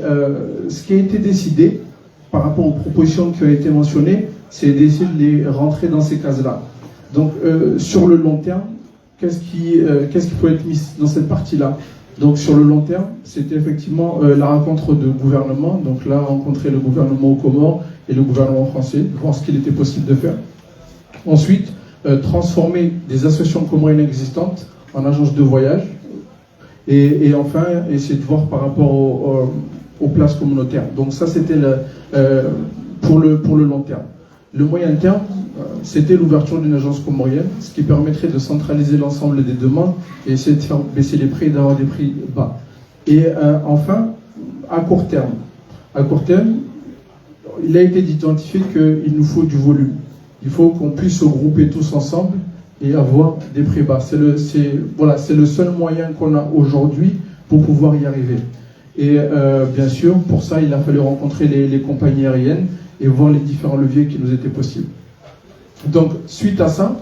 ce qui a été décidé par rapport aux propositions qui ont été mentionnées, c'est d'essayer de les rentrer dans ces cases-là. Donc sur le long terme, qu'est-ce qui peut être mis dans cette partie-là? Donc sur le long terme, c'était effectivement la rencontre de gouvernements. Donc là, rencontrer le gouvernement aux Comores et le gouvernement français, voir ce qu'il était possible de faire. Ensuite, transformer des associations comoriennes existantes en agences de voyage. Et enfin, essayer de voir par rapport aux places communautaires. Donc ça, c'était pour le long terme. Le moyen terme, c'était l'ouverture d'une agence comorienne, ce qui permettrait de centraliser l'ensemble des demandes et essayer de faire baisser les prix et d'avoir des prix bas. Et enfin, à court terme, il a été identifié qu'il nous faut du volume. Il faut qu'on puisse se grouper tous ensemble et avoir des prix bas. C'est le seul moyen qu'on a aujourd'hui pour pouvoir y arriver. Et bien sûr, pour ça, il a fallu rencontrer les compagnies aériennes et voir les différents leviers qui nous étaient possibles. Donc, suite à ça,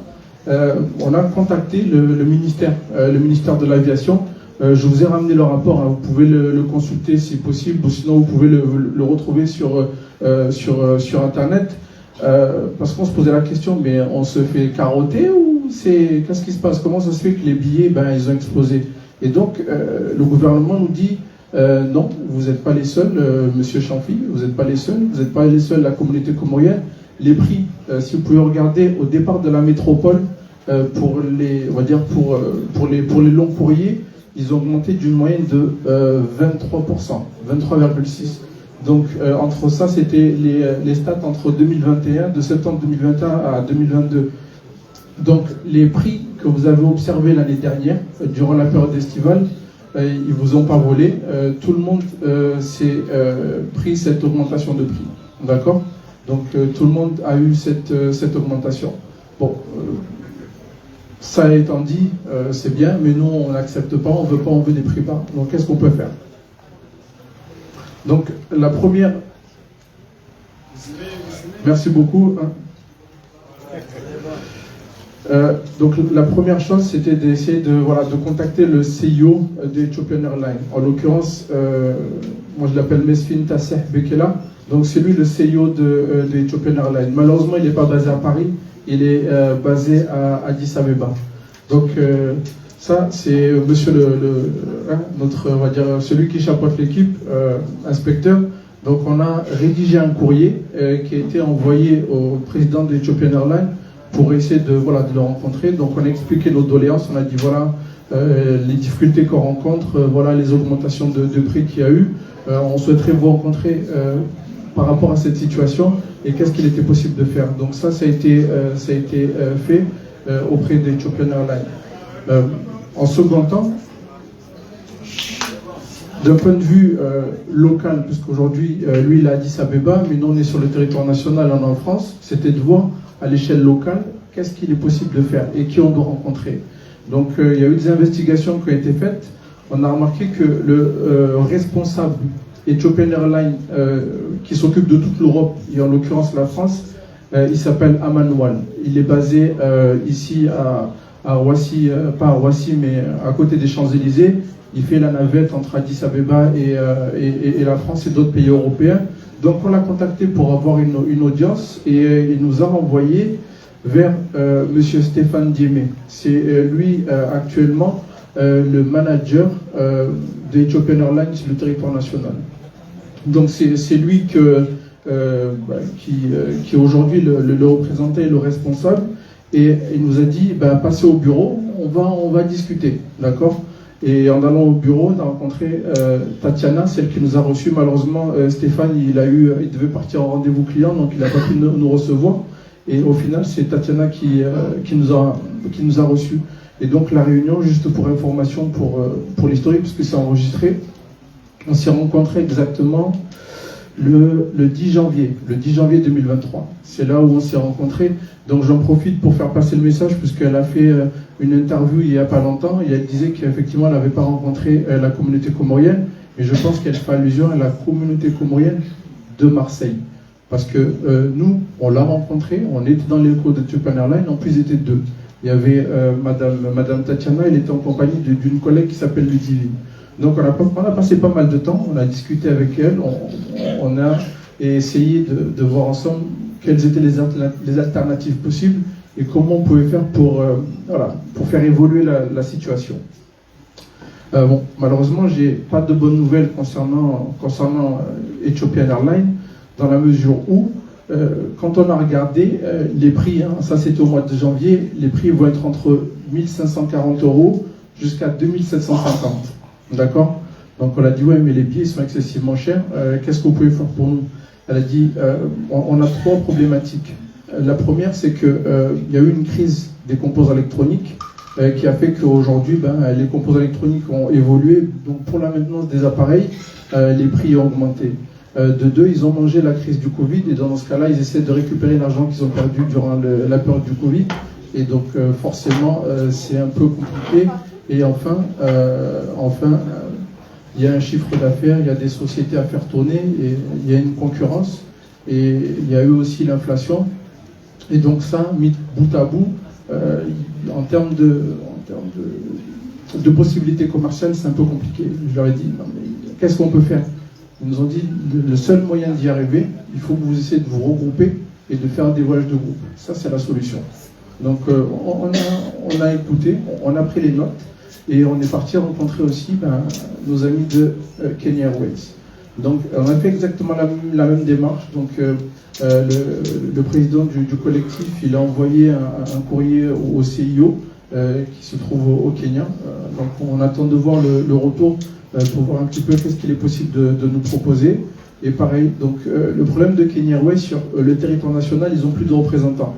on a contacté le ministère de l'Aviation. Je vous ai ramené le rapport, hein, vous pouvez le consulter si possible, ou sinon vous pouvez le retrouver sur Internet. Parce qu'on se posait la question, mais on se fait carotter ou qu'est-ce qui se passe? Comment ça se fait que les billets, ils ont explosé? Et donc, le gouvernement nous dit, non, vous n'êtes pas les seuls, monsieur Chamfi, vous n'êtes pas les seuls, la communauté comorienne. Les prix, si vous pouvez regarder au départ de la métropole, pour les longs courriers, ils ont augmenté d'une moyenne de 23%, 23,6%. Donc entre ça, c'était les stats entre 2021, de septembre 2021 à 2022. Donc les prix que vous avez observés l'année dernière, durant la période estivale, ils vous ont pas volé. Tout le monde s'est pris cette augmentation de prix. D'accord? Donc tout le monde a eu cette augmentation. Bon, ça étant dit, c'est bien, mais nous on n'accepte pas, on veut des prix bas. Donc qu'est-ce qu'on peut faire? Donc la première... Merci beaucoup. Donc la première chose, c'était d'essayer de contacter le CEO d'Ethiopian Airlines. En l'occurrence, moi je l'appelle Mesfin Tasseh Bekela. Donc c'est lui le CEO d'Ethiopian Airlines. Malheureusement, il n'est pas basé à Paris, il est basé à Addis Abeba. Donc ça, c'est monsieur notre, on va dire, celui qui chapeaute l'équipe, inspecteur. Donc on a rédigé un courrier qui a été envoyé au président d'Ethiopian Airlines pour essayer de le rencontrer. Donc on a expliqué nos doléances, on a dit voilà les difficultés qu'on rencontre, voilà les augmentations de prix qu'il y a eu. On souhaiterait vous rencontrer par rapport à cette situation et qu'est-ce qu'il était possible de faire. Donc ça a été fait auprès d'Ethiopian Airlines. En second temps, d'un point de vue local, puisqu'aujourd'hui lui il est à Addis Abeba, mais nous on est sur le territoire national, en France, c'était de voir à l'échelle locale qu'est-ce qu'il est possible de faire et qui on doit rencontrer. Donc il y a eu des investigations qui ont été faites. On a remarqué que le responsable Ethiopian Airlines qui s'occupe de toute l'Europe et en l'occurrence la France, il s'appelle Amanwal. Il est basé ici à Roissy, pas à Roissy mais à côté des Champs-Élysées. Il fait la navette entre Addis Abeba et la France et d'autres pays européens. Donc on l'a contacté pour avoir une audience et il nous a renvoyé vers monsieur Stéphane Diémé. C'est lui actuellement le manager d'Ethiopian Airlines sur le territoire national. Donc c'est lui qui est aujourd'hui le représentant et le responsable. Et il nous a dit, passez au bureau, on va discuter, d'accord? Et en allant au bureau, on a rencontré Tatiana, celle qui nous a reçus. Malheureusement, Stéphane, il devait partir en rendez-vous client, donc il n'a pas pu nous recevoir. Et au final, c'est Tatiana qui nous a reçus. Et donc la réunion, juste pour information, pour l'historique, puisque c'est enregistré, on s'est rencontrés exactement le 10 janvier 2023. C'est là où on s'est rencontrés. Donc j'en profite pour faire passer le message, puisqu'elle a fait une interview il n'y a pas longtemps, et elle disait qu'effectivement elle n'avait pas rencontré la communauté comorienne, mais je pense qu'elle fait allusion à la communauté comorienne de Marseille. Parce que nous, on l'a rencontré, on était dans les locaux de Ethiopian Airlines, en plus ils étaient deux. Il y avait Madame Tatiana, elle était en compagnie d'une collègue qui s'appelle Ludivine. Donc on a passé pas mal de temps, on a discuté avec elle, on a essayé de voir ensemble quelles étaient les alternatives possibles et comment on pouvait faire pour faire évoluer la situation. Bon, malheureusement, j'ai pas de bonnes nouvelles concernant Ethiopian Airlines, dans la mesure où, quand on a regardé les prix, ça c'était au mois de janvier, les prix vont être entre 1540 € jusqu'à 2750. D'accord? Donc on a dit, ouais, mais les billets sont excessivement chers, qu'est-ce que vous pouvez faire pour nous? Elle a dit, on a trois problématiques. La première, c'est qu'il y a eu une crise des composants électroniques qui a fait qu'aujourd'hui, les composants électroniques ont évolué. Donc pour la maintenance des appareils, les prix ont augmenté. De deux, ils ont mangé la crise du Covid, et dans ce cas-là, ils essaient de récupérer l'argent qu'ils ont perdu durant la période du Covid. Et donc forcément, c'est un peu compliqué. Et enfin, il y a un chiffre d'affaires, il y a des sociétés à faire tourner, et il y a une concurrence, et il y a eu aussi l'inflation. Et donc ça, mis bout à bout, en termes de possibilités commerciales, c'est un peu compliqué. Je leur ai dit, non, mais qu'est-ce qu'on peut faire? Ils nous ont dit, le seul moyen d'y arriver, il faut que vous essayez de vous regrouper et de faire des voyages de groupe. Ça, c'est la solution. Donc on a écouté, on a pris les notes, et on est parti rencontrer aussi nos amis de Kenya Airways. Donc on a fait exactement la même démarche. Donc le président du collectif, il a envoyé un courrier au CIO qui se trouve au Kenya. Donc on attend de voir le retour pour voir un petit peu qu'est-ce qu'il est possible de nous proposer. Et pareil, donc le problème de Kenya Airways, sur le territoire national, ils n'ont plus de représentants.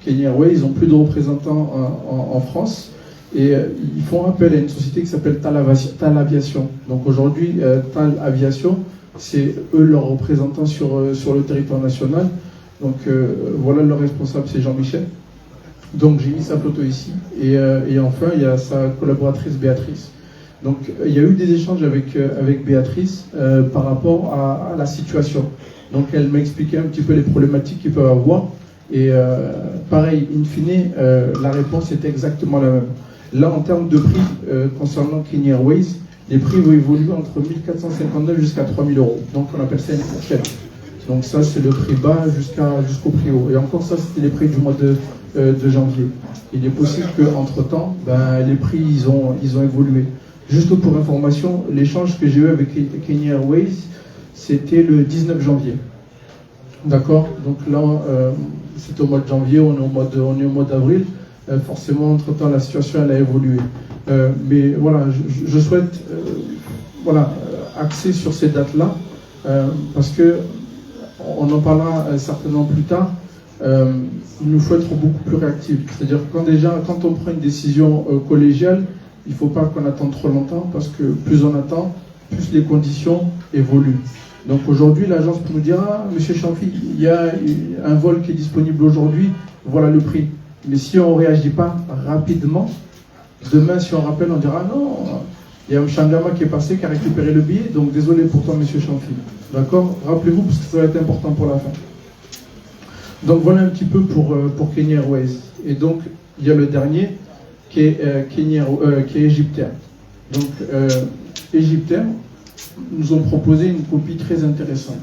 Kenya Airways, ils n'ont plus de représentants en France. Et ils font appel à une société qui s'appelle Tal Aviation. Donc aujourd'hui, Tal Aviation, c'est eux leurs représentants sur le territoire national. Donc voilà, leur responsable, c'est Jean-Michel. Donc j'ai mis sa photo ici. Et enfin, il y a sa collaboratrice Béatrice. Donc il y a eu des échanges avec Béatrice par rapport à la situation. Donc elle m'a expliqué un petit peu les problématiques qu'ils peuvent avoir. Et pareil, in fine, la réponse était exactement la même. Là, en termes de prix, concernant Kenya Airways, les prix vont évoluer entre 1459 jusqu'à 3000 €. Donc, on appelle ça une fourchette. Donc, ça, c'est le prix bas jusqu'au prix haut. Et encore, ça, c'était les prix du mois de janvier. Il est possible qu'entre-temps, les prix, ils ont évolué. Juste pour information, l'échange que j'ai eu avec Kenya Airways, c'était le 19 janvier. D'accord? Donc là, c'était au mois de janvier, on est au mois d'avril. Forcément, entre-temps, la situation elle a évolué. Mais voilà, je souhaite axer sur ces dates-là, parce que on en parlera certainement plus tard. Il nous faut être beaucoup plus réactifs. C'est-à-dire quand on prend une décision collégiale, il ne faut pas qu'on attende trop longtemps, parce que plus on attend, plus les conditions évoluent. Donc aujourd'hui, l'agence peut nous dire, monsieur Chamfi, il y a un vol qui est disponible aujourd'hui, voilà le prix. Mais si on ne réagit pas rapidement, demain, si on rappelle, on dira non, il y a un Changama qui est passé, qui a récupéré le billet, donc désolé pour toi, monsieur Chamfi. D'accord? Rappelez-vous, parce que ça va être important pour la fin. Donc voilà un petit peu pour Kenya Airways. Et donc, il y a le dernier qui est Egyptair. Donc, Egyptair nous ont proposé une copie très intéressante.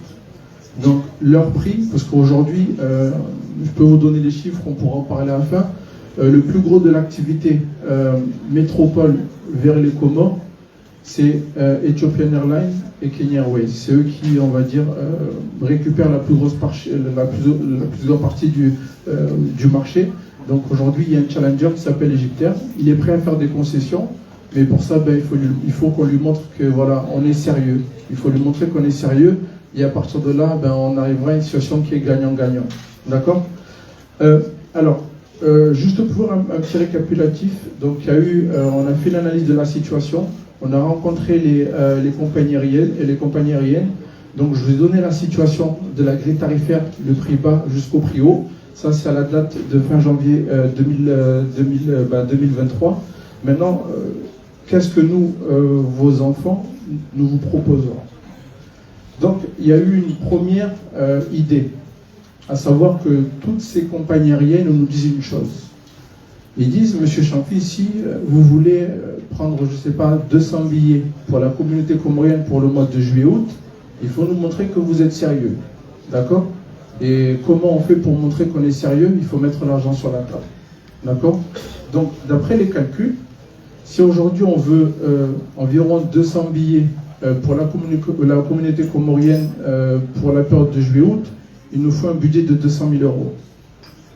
Donc leur prix, parce qu'aujourd'hui, je peux vous donner les chiffres, on pourra en parler à la fin. Le plus gros de l'activité métropole vers les Comores, c'est Ethiopian Airlines et Kenya Airways. C'est eux qui, on va dire, récupèrent la plus grande partie du marché. Donc aujourd'hui, il y a un challenger qui s'appelle Egyptair. Il est prêt à faire des concessions, mais pour ça, il faut qu'on lui montre que voilà, on est sérieux. Il faut lui montrer qu'on est sérieux. Et à partir de là, on arrivera à une situation qui est gagnant-gagnant. D'accord? Alors, juste pour faire un petit récapitulatif, donc on a fait l'analyse de la situation, on a rencontré les compagnies aériennes, Donc je vous ai donné la situation de la grille tarifaire, le prix bas jusqu'au prix haut. Ça, c'est à la date de fin janvier 2023. Maintenant, qu'est-ce que nous, vos enfants, nous vous proposons? Donc, il y a eu une première idée, à savoir que toutes ces compagnies aériennes nous disent une chose. Ils disent, Monsieur Champi, si vous voulez prendre, je ne sais pas, 200 billets pour la communauté comorienne pour le mois de juillet-août, il faut nous montrer que vous êtes sérieux. D'accord? Et comment on fait pour montrer qu'on est sérieux? Il faut mettre l'argent sur la table. D'accord? Donc, d'après les calculs, si aujourd'hui on veut environ 200 billets pour la communauté comorienne pour la période de juillet-août, il nous faut un budget de 200 000 euros.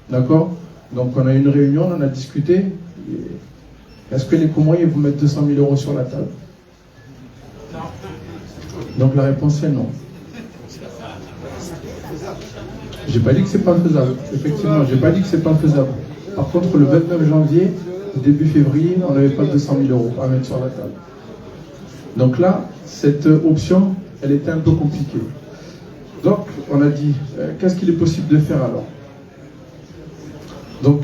D'accord? Donc on a eu une réunion, on en a discuté. Est-ce que les Comoriens vont mettre 200 000 euros sur la table? Non. Donc la réponse est non. J'ai pas dit que c'est pas faisable. Effectivement, j'ai pas dit que c'est pas faisable. Par contre, le 29 janvier, début février, on n'avait pas 200 000 euros à mettre sur la table. Donc là, cette option, elle était un peu compliquée. Donc, on a dit, qu'est-ce qu'il est possible de faire alors? Donc,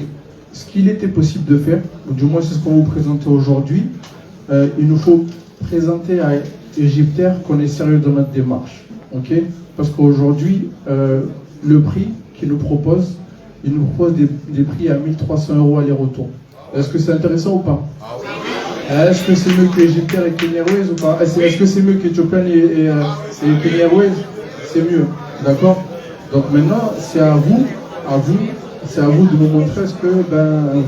ce qu'il était possible de faire, ou du moins c'est ce qu'on vous présente aujourd'hui, il nous faut présenter à Égyptaire qu'on est sérieux dans notre démarche. Ok? Parce qu'aujourd'hui, le prix qu'il nous propose, il nous propose des prix à 1300 euros aller-retour. Est-ce que c'est intéressant ou pas? Est-ce que c'est mieux que Égyptaire et Kenya Airways ou pas? Est-ce que c'est mieux qu'Ethiopian et Kenya Airways? C'est mieux, d'accord? Donc maintenant, c'est à vous de nous montrer est-ce que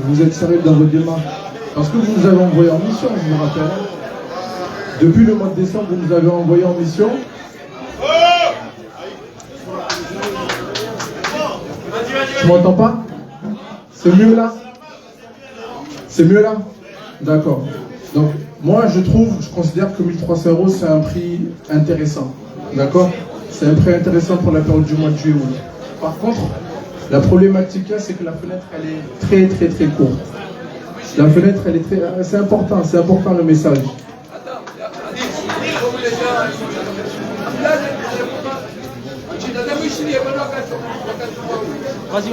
vous êtes sérieux dans vos démarches. Parce que vous nous avez envoyé en mission, je vous rappelle. Depuis le mois de décembre, vous nous avez envoyé en mission. Tu m'entends pas? C'est mieux là? C'est mieux là? D'accord. Donc, moi, je considère que 1300 euros, c'est un prix intéressant. D'accord? C'est un prix intéressant pour la période du mois de juillet. Par contre, la problématique là, c'est que la fenêtre, elle est très, très, très courte. La fenêtre, elle est très... C'est important le message.
Vas-y,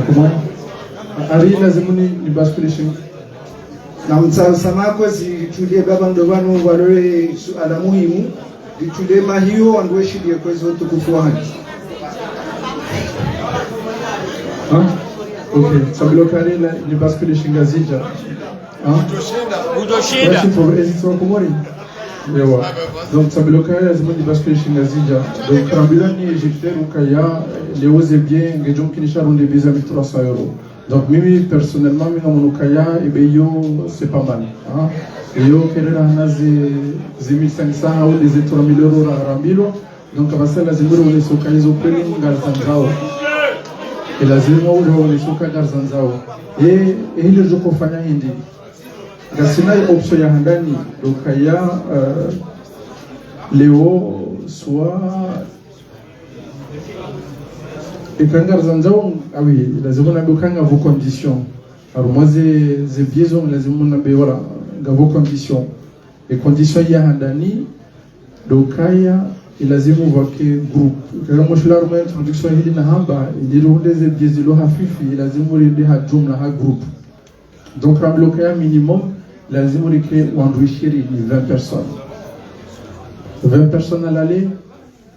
Comment? Ari lazima ni bascule chini.
Na msamako zichulie baba ndo banu walore suala muhimu zichulie mahio wandoe shidie kwa hizo tukufu haki.
Ok, sabilo kare ni bascule chini gazija.
Udoshinda.
Merci pour hésiter au Comori. Donc sabilo kare lazima ni bascule chini gazija. Donc Krambila ni Égyptaire ou Kaya les osé bien ngejom kinisharon des visa 1300 euros. Donc mimi personnellement mina monokaya ebeyo c'est pas mal. Hein? Et yo kerera hanazi 1500 ou des 3000 euros rambilo. Donc abasa lazima ule soka hizo kweli ngarzanzao. Et lazima ule soka ngarzanzao. Et ile joko fanya hindi. Gasina option ya handani dokaya leo soit et quand Garzanzao, ah oui, lazima na bokanga vos conditions. Alors moi c'est biaison lazima na be voilà, vos conditions. Et conditions ya handani dokaya lazima wake group. Kama mshula ruma introduction hili na hamba ndilo ndeze biezilo hafifi lazima rinde ha jumla ha group. Donc ramblokaya minimum lazima rike wandwishiri 20 personnes. 20 personnes à l'aller,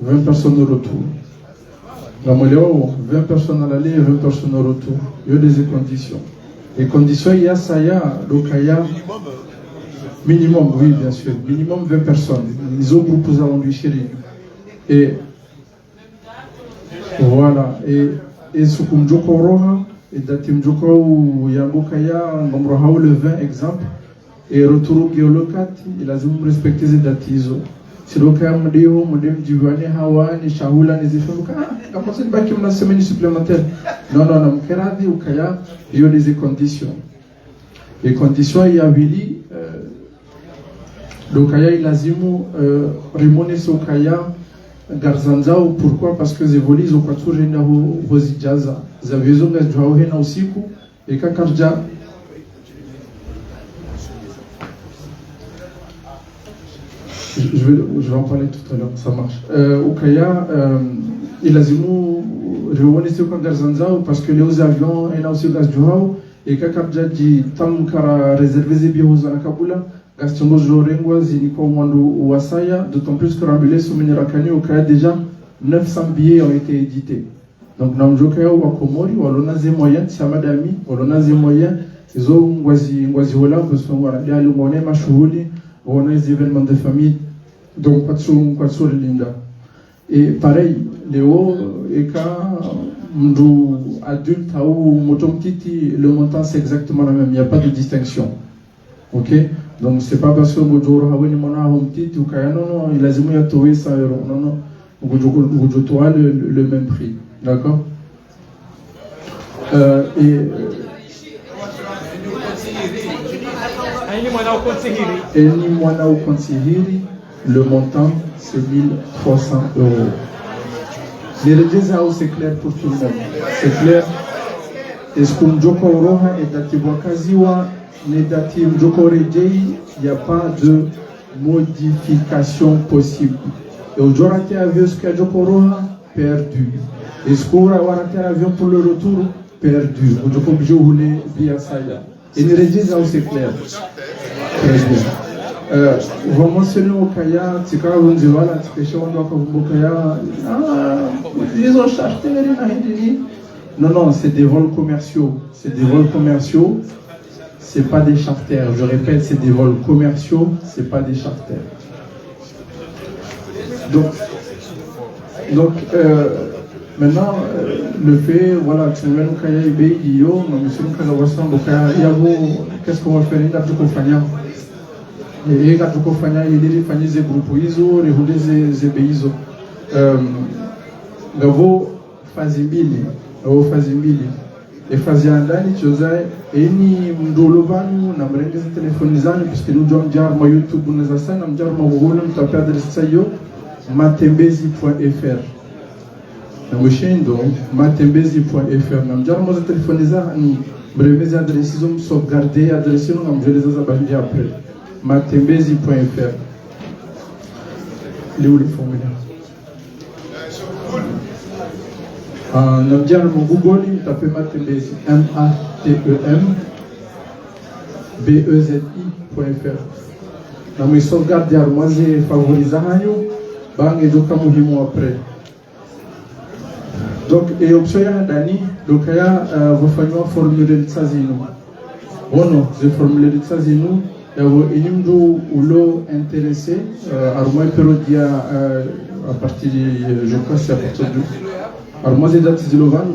20 personnes au retour. Dans mon léo, 20 personnes à l'aller et 20 personnes au retour. Il y a des conditions. Les conditions, il y a ça, il y a l'okaya. Minimum, oui, bien sûr. Minimum 20 personnes. Les autres groupes, nous allons lui chérir. Et voilà. Et ce qu'on dit Roha, et datim Joko ou Yambokaya, Nomroha le 20 exemple. Et retour au géolocat, il a respecté ces dates ISO. Si le cas modéo, modem divane hawa ni shahula ni zifuka na kwa sababu baki mna semaine supplémentaire. Non, mkeradi ukaya il y a des conditions. Les conditions il y a vili le kaya il lazimu rimone so kaya garzanzao. Pourquoi? Parce que zevoli zo kwature na hozijaza zavizo ngajwa hena usiku ekakarja je vais en parler tout à l'heure, ça marche. Ukaya, il a dit parce que les avions et aussi gaz du hao et kakabja di tam kara réservé zebio za kabula gastongo jorengwa ziniko mwandu wasaya, d'autant plus que rambulé sous Rakani Ukaya déjà 900 billets ont été édités. Donc namjokaya wa Komori walona ze moyens samadami walona ze moyens ils ont ngwazi wala besoin wala ya lumone mashuhuli on a des événements de famille, donc pas de linda. Et pareil, Léo, Eka, Mdou, adulte, ou Motomtiti, le montant c'est exactement la même, il n'y a pas de distinction. Ok? Donc c'est pas parce que Moudjour Haweni Mona Homtiti ou Kaya, non, il a dit à trouver 100 €. Non, non, Moudjour le même prix. D'accord? Et ni Mwana ou Konsihiri, le montant c'est 1300 €. Les résultats c'est clair pour tout le monde. C'est clair. Est-ce qu'on Joko Roha et Datiwakaziwa, Nedati Joko Rejei, il n'y a pas de modification possible. Et aujourd'hui, avion ce qu'il y a Joko Roha, perdu. Est-ce qu'on a raté l'avion pour le retour, perdu. Joko Bjoule via Saya. Et les résultats c'est clair. Très bien. Vous mentionnez au Kaya, Tika Runziwala, Tikesha Kaya, ils ont acheté les. Non, non, c'est des vols commerciaux. C'est des vols commerciaux, c'est pas des charters. Je répète, c'est des vols commerciaux, c'est pas des charters. Donc maintenant, le fait, voilà, tu me mets au Kaya Ibe, Iyo, non, monsieur Kazawassan, qu'est-ce qu'on va faire? Il a tout compagnon. Et quand tu fanya il fanya ze grupo hizo rehule ze beizo ngavo fazi mbili e fazi ya ndani choza eni mdolo vanu na mrengeza telefoni zanu puisque nous jom jar ma YouTube na sana mjar ma google mtape adresse yo matembezi.fr na mshendo matembezi.fr na mjar ma telefoni zanu mrengeza adresse zo sauvegarder adresse no ngamjeleza za bandi après matembezi.fr. Les formulaires. En abdian mon Google, il tape matembezi, matembezi.fr. Na mes sauvegarde armoise favorisa hanyo, bang et joka muhimu après. Donc, et option ya dani, donc ya vous faites formuler de sazino. Oh non, je formuler de sazino. Inimdo ou l'eau intéressé, Armois Perodia à partir je crois c'est à partir du Armois et date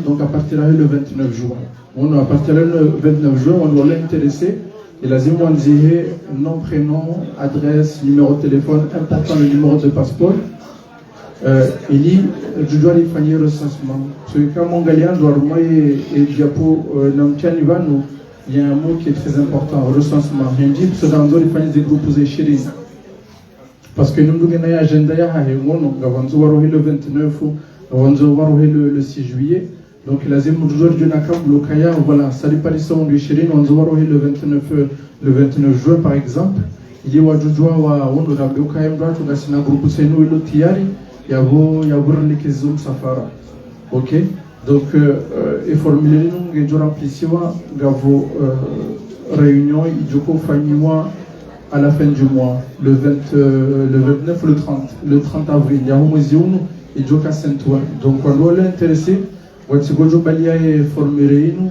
donc à partir le 29 juin. On à partir le 29 juin, on doit l'intéresser. Et la Zimouan Zihé, nom, prénom, adresse, numéro de téléphone, important le numéro de passeport. Il dit, je dois les faire recensement. Parce que quand mon galien doit Armois et Diapo Namtianivano, il y a un mot qui est très important, recensement. Je dis que dans des groupes chéris. Parce que nous avons un agenda, nous avons le 29, nous avons le 6 juillet. Donc, il y a aujourd'hui voilà, ça n'est pas les sons du chéri, nous avons le 29 juin par exemple. Il y a un groupe il y a un Safara. Ok? Donc, et formuler nous et remplissez-moi vos réunions à la fin du mois, le 29 ou le 30 avril. Il y a un muséum et Joka Saint-Ouen. Donc, on doit l'intéresser. On va formuler nous,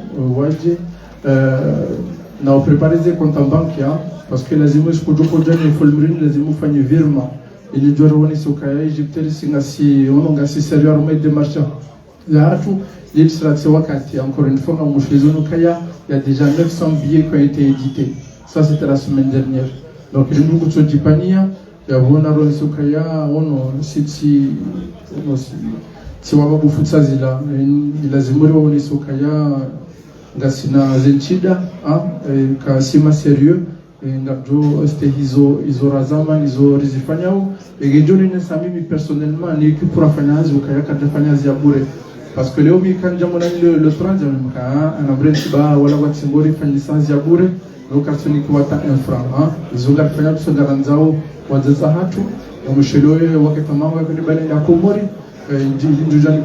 on a préparé des comptes en banque parce que les images que Joko Djani formuler les images font virement. Il y a des gens qui ont été sérieux de marchand. Encore une fois, il y a déjà 900 billets qui ont été édités. Ça, c'était la semaine dernière. Donc, il y a beaucoup de Djipania, il y a beaucoup de Sokaya, si on va beaucoup de ça, il y a des Sokaya, Gassina Zenchida, Kassima sérieux, et ils ont razama, ils ont rizifanyao, et ils ont personnellement, l'équipe pour Afanyaz, ou Kaya Kadafanyaz Yaboure. Parce que le 30, on a brent ba wala wat simbori fan licence Yaboure lokarsoni kuwata infra izogar fanya tusogaranzao wazaza hatu mshelewe wakatamawa kwenye bale ya komori njujani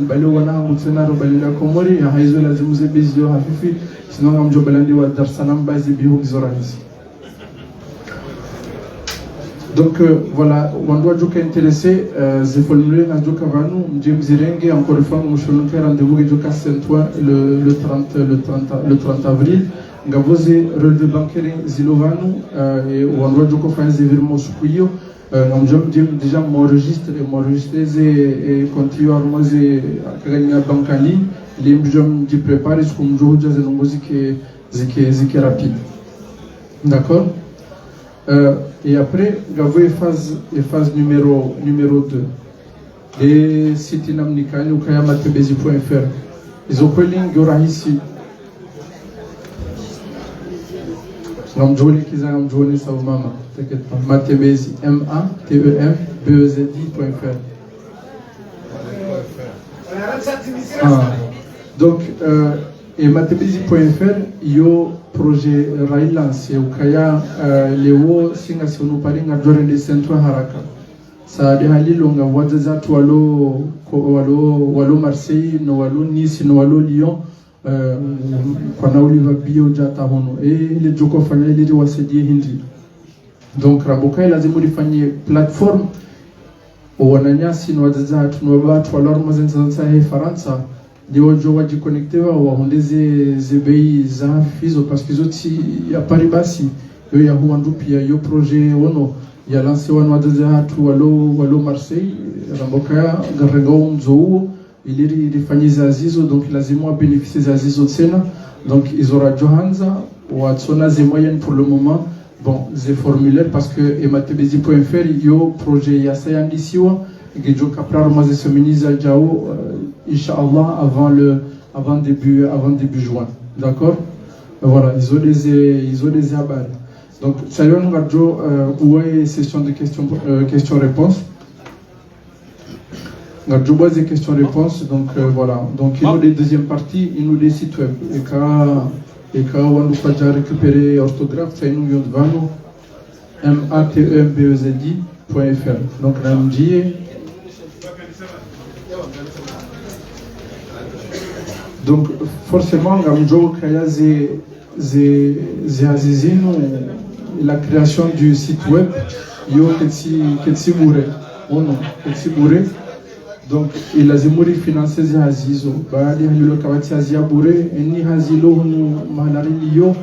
bale wanangu tsenaro bale ya komori ya haizo lazima zebizio hafifi sinon amjo balandi wa Dar es Salaam bazi bihu zoranizi. Donc voilà, on doit être intéressé, c'est formulé dans le Cavano, James Irenge, encore une fois, nous avons rendez-vous avec le Saint-Ouen le 30 avril. Nous avons relevé bancaire Zilovano et on doit faire des virements sous Puyo. Nous avons déjà enregistré et continué à gagner la banque en ligne. Les gens qui préparent, ce que nous avons déjà c'est rapide. D'accord? Et après, il y a phase numéro 2. Les sites namnikani ou kayamatebezi.fr. Ils ont pris l'ingora ici. Namjoli kiza namjoli sa mama. T'inquiète pas. Matebezi. MATEMBEZI.fr. Donc, et matebezi.fr, il y a projet Railance ou Kaya Leo Singa Sonu Paringa Dore de Centro Haraka. Ça a des halilonga wazaza walo Marseille, no walo Nice, no walo Lyon, kwa na uliva bio jata hono. Et les joko fanya ili wasedie hindi. Donc Raboka lazima lifanye platform wananyasi no wazaza no watu walo mazenza he Faransa. Des gens qui sont connectés à des pays fizo parce que il y a Paribasi, il y a Huandu, il y a projet Ono, il y a lancé Wano de Zahatu, Walo Marseille, Ramboka, Garrego, Zou, il est fani Zazizo, donc il a zémo bénéficié Zazizo de Sena, donc ils auront Johanza, ou Atsona des moyennes pour le moment. Bon, c'est formulaire parce que ematebezi.fr, il y a projet Yasayan Lisiwa, et que Kaprar Mazé Ministre Jao. Inch'Allah avant début juin, d'accord. Voilà, ils ont des abats. Donc salut nous radio ouais session de questions-réponses. Radio base des questions-réponses. Donc voilà, donc il nous des deuxième partie, il nous des sites web et quand on nous fait déjà récupérer orthographe, ça nous vient de vano matembezi.fr. Donc là on dit donc forcément la création du site web donc il a zimuri financé Azizo baada ya hilo kabati Azia bure ni hazilo mahalari liyo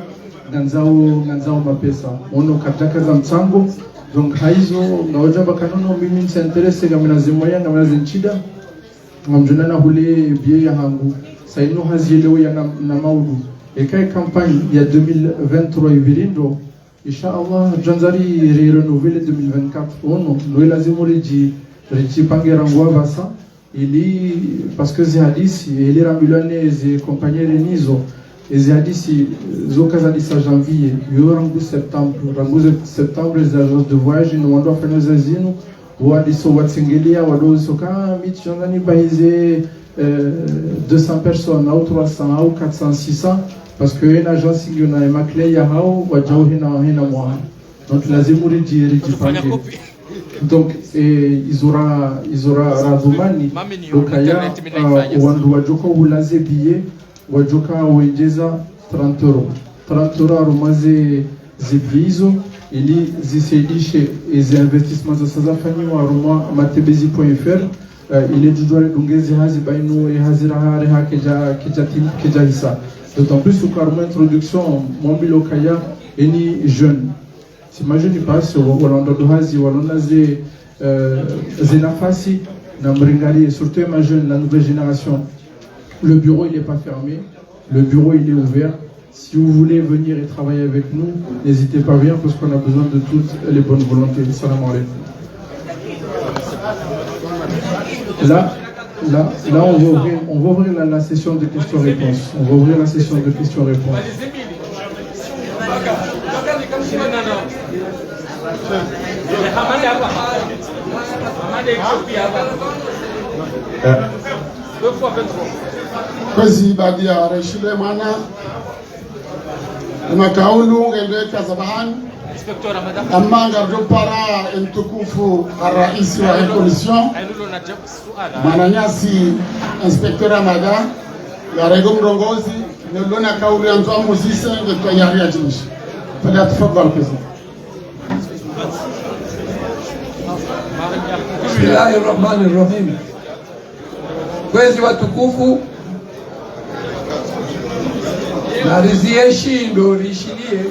ganzao mapesa ono kataka za mchango donc haizo ngaoja bakanono mimi nsinteresse gamina zimoya gamina zinchida ngamjuna na hule bie ya hangu saino hazilo ya na maudu ekai campagne ya 2023 ivirindo inshallah janzari renouveler 2024 ono lo lazimuri ji Richipangera Ngwavasa, parce que Zihadisi, il est rambulane, les compagnies Renizo, et Zihadisi, Zokazadis à janvier, Yorangu septembre, les agences de voyage, nous doit faire nos asiles, ou à l'Isso Watsingelia, ou à l'Osoka, Mitchandani Baïzé, 200 personnes, ou 300, ou 400, 600, parce qu'une agence, il y a un clé, Yahao, ou à Jauhina, moi. Donc, la Zimouri Richipangera. Donc ils aura Radumani Lokaya wandu wajoka ulaze billet wajoka wengeza 30 € arumaze zibizo ili zisaidishe ezi investissement za sazafanywa aruma matebezi.fr ili jujware dungezi hazi bainu hazira hare keja hisa d'autant plus que aruma introduction mobile Lokaya eni jeune. Imagine pas walandodohazi walondaze zinafasi na mringari surtout imagine la nouvelle génération. Le bureau il n'est pas fermé, le bureau il est ouvert. Si vous voulez venir et travailler avec nous, n'hésitez pas à venir parce qu'on a besoin de toutes les bonnes volontés. Salam alaikum. Là on va ouvrir la session de questions-réponses. On va ouvrir la session de questions-réponses.
Kwezi badia reshile mana makaulu ngeleka zabahan amma ngardo para mtukufu rais wa commission mananyasi inspecteur Ramadan yarego mrongozi nilona kaulu ya mtu amuzisa ngetwa yari ya jinishi fala tafadhal president.
Bismillahirrahmanirrahim. Kwezi watukufu na rizie shindo rishilie